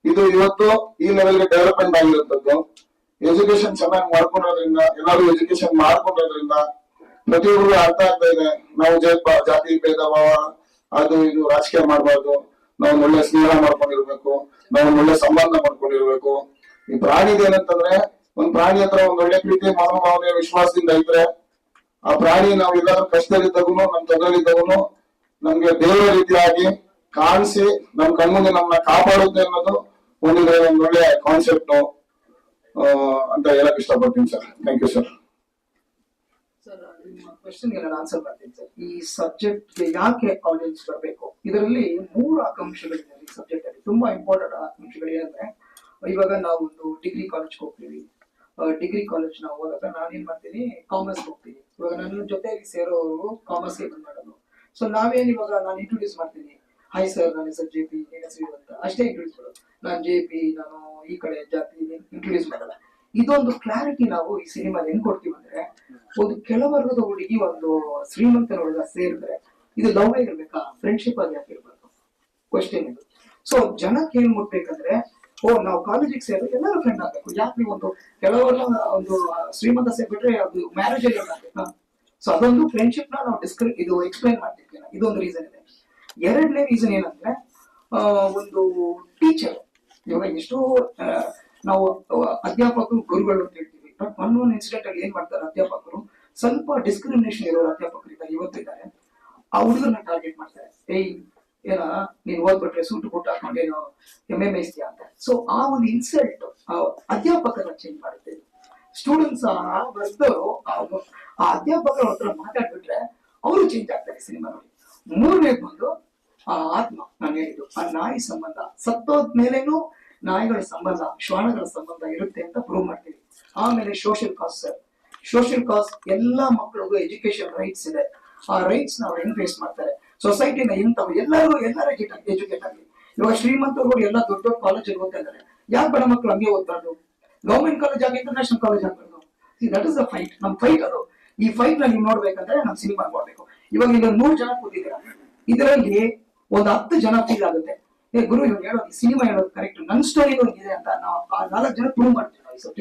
ಇದು ಇವತ್ತು ಈ ಲೆವೆಲ್ಗೆ ಡೆವಲಪ್ಮೆಂಟ್ ಆಗಿರುವಂತದ್ದು. ಎಜುಕೇಶನ್ ಚೆನ್ನಾಗಿ ಮಾಡ್ಕೊಂಡಿರೋದ್ರಿಂದ, ಎಲ್ಲರೂ ಎಜುಕೇಶನ್ ಮಾಡ್ಕೊಂಡಿರೋದ್ರಿಂದ ಪ್ರತಿಯೊಬ್ಬರಿಗೂ ಅರ್ಥ ಆಗ್ತಾ ಇದೆ. ನಾವು ಜಾತಿ ಭೇದ ಭಾವ ಅದು ಇದು ರಾಜಕೀಯ ಮಾಡಬಾರ್ದು, ನಾವು ಒಳ್ಳೆ ಸ್ನೇಹ ಮಾಡ್ಕೊಂಡಿರ್ಬೇಕು, ನಾವು ಒಳ್ಳೆ ಸಂಬಂಧ ಮಾಡ್ಕೊಂಡಿರ್ಬೇಕು. ಈ ಪ್ರಾಣಿದು ಏನಂತಂದ್ರೆ, ಒಂದ್ ಪ್ರಾಣಿ ಹತ್ರ ಒಂದ್ ಒಳ್ಳೆ ಪ್ರೀತಿ ಮನೋಭಾವನೆ ವಿಶ್ವಾಸದಿಂದ ಇದ್ರೆ ಆ ಪ್ರಾಣಿ ನಾವು ಎಲ್ಲಾದ್ರೂ ಕಷ್ಟದಲ್ಲಿದ್ದಾಗೂನು ನಮ್ ತೊಂದರೆಲಿದ್ದಾಗೂನು ನಮ್ಗೆ ದೇವರ ರೀತಿಯಾಗಿ ಕಾಣಿಸಿ ನಮ್ ಕಣ್ಮುಂದೆ ನಮ್ಮನ್ನ ಕಾಪಾಡುತ್ತೆ ಅನ್ನೋದು ಒಂದ್ ಒಳ್ಳೆ ಕಾನ್ಸೆಪ್ಟ್ ಅಂತ ಹೇಳಕ್ ಇಷ್ಟಪಡ್ತೀನಿ sir. Thank you sir. Sir, ನಿಮ್ಮ ಕ್ವೆಶ್ಚನ್ಗೆ ನಾನು ಆನ್ಸರ್ ಮಾಡ್ತೀನಿ ಸರ್. ಈ ಸಬ್ಜೆಕ್ಟ್ಗೆ ಯಾಕೆ ಆಡಿಯನ್ಸ್ ಬರಬೇಕು, ಇದರಲ್ಲಿ 3 ಆಕಾಂಕ್ಷೆಗಳಿದೆ. ಈ ಸಬ್ಜೆಕ್ಟ್ ಅಲ್ಲಿ ತುಂಬಾ ಇಂಪಾರ್ಟೆಂಟ್ ಆಕಾಂಕ್ಷೆಗಳು ಏನಂದ್ರೆ, ಇವಾಗ ನಾವು ಒಂದು ಡಿಗ್ರಿ ಕಾಲೇಜ್ ಹೋಗ್ತೀವಿ. ಡಿಗ್ರಿ ಕಾಲೇಜ್ ನಾವು ಹೋದಾಗ ನಾನೇನ್ ಮಾಡ್ತೀನಿ, ಕಾಮರ್ಸ್ ಹೋಗ್ತೀನಿ. ಇವಾಗ ನನ್ನ ಜೊತೆಗೆ ಸೇರೋರು ಕಾಮರ್ಸ್ಗೆ ಬಂದ್ ಮಾಡೋದು. ಸೊ ನಾವೇನ್ ಇವಾಗ ನಾನು ಇಂಟ್ರೊಡ್ಯೂಸ್ ಮಾಡ್ತೀನಿ, ಹಾಯ್ ಸರ್, ನನ್ನ ಹೆಸರು JP, ನನ್ನ ಹೆಸರು ಅಂತ ಅಷ್ಟೇ ಇಂಟ್ರೊಡ್ಯೂಸ್ ಮಾಡೋದು. ನಾನು JP, ನಾನು ಈ ಕಡೆ ಜಾತಿ ಇಂಟ್ರೊಡ್ಯೂಸ್ ಮಾಡಲ್ಲ. ಇದೊಂದು ಕ್ಲಾರಿಟಿ ನಾವು ಈ ಸಿನಿಮಾ ಹೆಂಗ್ ಕೊಡ್ತೀವಿ ಅಂದ್ರೆ, ಒಂದು ಕೆಳವರ್ಗದ ಹುಡುಗಿ ಒಂದು ಶ್ರೀಮಂತನ ಹುಡುಗ ಸೇರಿದ್ರೆ ಇದು ಲವ್ ಆಗಿರ್ಬೇಕಾ, ಫ್ರೆಂಡ್ಶಿಪ್ ಆಗಿ ಆಗಿರ್ಬೇಕು, ಕ್ವಶನ್ ಇದು. ಸೊ ಜನಕ್ಕೆ ಏನ್ ಮುಟ್ಬೇಕಂದ್ರೆ, ನಾವು ಕಾಲೇಜಿಗೆ ಸೇರಿದ್ರೆ ಎಲ್ಲರೂ ಫ್ರೆಂಡ್ ಆಗ್ಬೇಕು. ಯಾಕೆ ನೀವು ಒಂದು ಕೆಲವರ ಒಂದು ಶ್ರೀಮಂತ ಸೇರ್ಬಿಟ್ರೆ ಅದು ಮ್ಯಾರೇಜ್ ಅಲ್ಲಿ ಆಗ್ಬೇಕಾ? ಸೊ ಅದೊಂದು ಫ್ರೆಂಡ್ಶಿಪ್ ನ ನಾವು ಇದು ಎಕ್ಸ್ಪ್ಲೈನ್ ಮಾಡ್ತಿರ್ತೀವಿ. ಇದೊಂದು ರೀಸನ್ ಇದೆ. ಎರಡನೇ ರೀಸನ್ ಏನಂದ್ರೆ, ಒಂದು ಟೀಚರ್, ಇವಾಗ ಎಷ್ಟೋ ನಾವು ಅಧ್ಯಾಪಕರು ಗುರುಗಳು ಅಂತ ಹೇಳ್ತೀವಿ. ಬಟ್ ಒಂದೊಂದು ಇನ್ಸಿಡೆಂಟ್ ಅಲ್ಲಿ ಏನ್ ಮಾಡ್ತಾರೆ ಅಧ್ಯಾಪಕರು, ಸ್ವಲ್ಪ ಡಿಸ್ಕ್ರಿಮಿನೇಷನ್ ಇರೋರು ಅಧ್ಯಾಪಕರಿದ್ದಾರೆ, ಇವತ್ತಿದ್ದಾರೆ. ಆ ಹುಡುಗರನ್ನ ಟಾರ್ಗೆಟ್ ಮಾಡ್ತಾರೆ. ಏನ ನೀನ್ ಓದ್ಬಿಟ್ರೆ ಸೂಟು ಬುಟ್ಟು ಹಾಕೊಂಡೇನು ಮೇಯಿಸ್ತೀಯ ಅಂತ. ಸೊ ಆ ಒಂದು ಇನ್ಸಲ್ಟ್ ಅಧ್ಯಾಪಕರನ್ನ ಚೇಂಜ್ ಮಾಡುತ್ತೆ. ಸ್ಟೂಡೆಂಟ್ಸ್ ಆ ವರ್ಗದವರು ಆ ಅಧ್ಯಾಪಕರ ಹತ್ರ ಮಾತಾಡ್ಬಿಟ್ರೆ ಅವರು ಚೇಂಜ್ ಆಗ್ತಾರೆ ಸಿನಿಮಾ ನೋಡಿ. ಮೂರನೇದು ಬಂದು ಆ ಆತ್ಮ, ನಾನು ಹೇಳಿದ್ದು ಆ ನಾಯಿ ಸಂಬಂಧ, ಸತ್ತೋದ್ಮೇಲೆನೂ ನಾಯಿಗಳ ಸಂಬಂಧ, ಶ್ವಾನಗಳ ಸಂಬಂಧ ಇರುತ್ತೆ ಅಂತ ಪ್ರೂವ್ ಮಾಡ್ತೀವಿ. ಆಮೇಲೆ ಸೋಷಿಯಲ್ ಕಾಸ್ ಸರ್, ಸೋಷಿಯಲ್ ಕಾಸ್ ಎಲ್ಲಾ ಮಕ್ಕಳಿಗೂ ಎಜುಕೇಶನ್ ರೈಟ್ಸ್ ಇದೆ. ಆ ರೈಟ್ಸ್ ನಾವು ಹೆಂಗ್ ಫೇಸ್ ಮಾಡ್ತಾರೆ, ಸೊಸೈಟಿನ ಎಂತವು ಎಲ್ಲರೂ ಎಜುಕೇಟ್ ಆಗಲಿ. ಇವಾಗ ಶ್ರೀಮಂತರು ಎಲ್ಲ ದೊಡ್ಡ ದೊಡ್ಡ ಕಾಲೇಜಲ್ಲಿ ಓದ್ತಾ ಇದ್ದಾರೆ, ಯಾಕೆ ಬಡ ಮಕ್ಕಳು ಹಂಗೆ ಓದ್ಬಾರ್ದು? ಗೌರ್ಮೆಂಟ್ ಕಾಲೇಜ್ ಆಗಿ ಇಂಟರ್ನ್ಯಾಷನಲ್ ಕಾಲೇಜ್ ಆಗ್ಬಾರ್ದು? ದಟ್ ಇಸ್ ದ ಫೈಟ್, ನಮ್ ಫೈಟ್ ಅದು. ಈ ಫೈಟ್ ನ ನೀವು ನೋಡ್ಬೇಕಂದ್ರೆ ನಮ್ ಸಿನಿಮಾ ನೋಡ್ಬೇಕು. ಇವಾಗ ಇಲ್ಲಿ 100 ಜನ ಕೂತಿದ್ದೀರಾ, ಇದರಲ್ಲಿ ಒಂದು 10 ಜನ ಫೀಲ್ ಆಗುತ್ತೆ, ಗುರು ಇವ್ರು ಹೇಳೋದು ಸಿನಿಮಾ ಹೇಳೋದು ಕರೆಕ್ಟ್, ನನ್ನ ಸ್ಟೋರಿ ಇದೆ ಅಂತ ನಾವು ಆ 4 ಜನ ಪ್ರೂವ್ ಮಾಡ್ತೀವಿ ನಾವು ಈ ಸಬ್ಜೆಕ್ಟ್.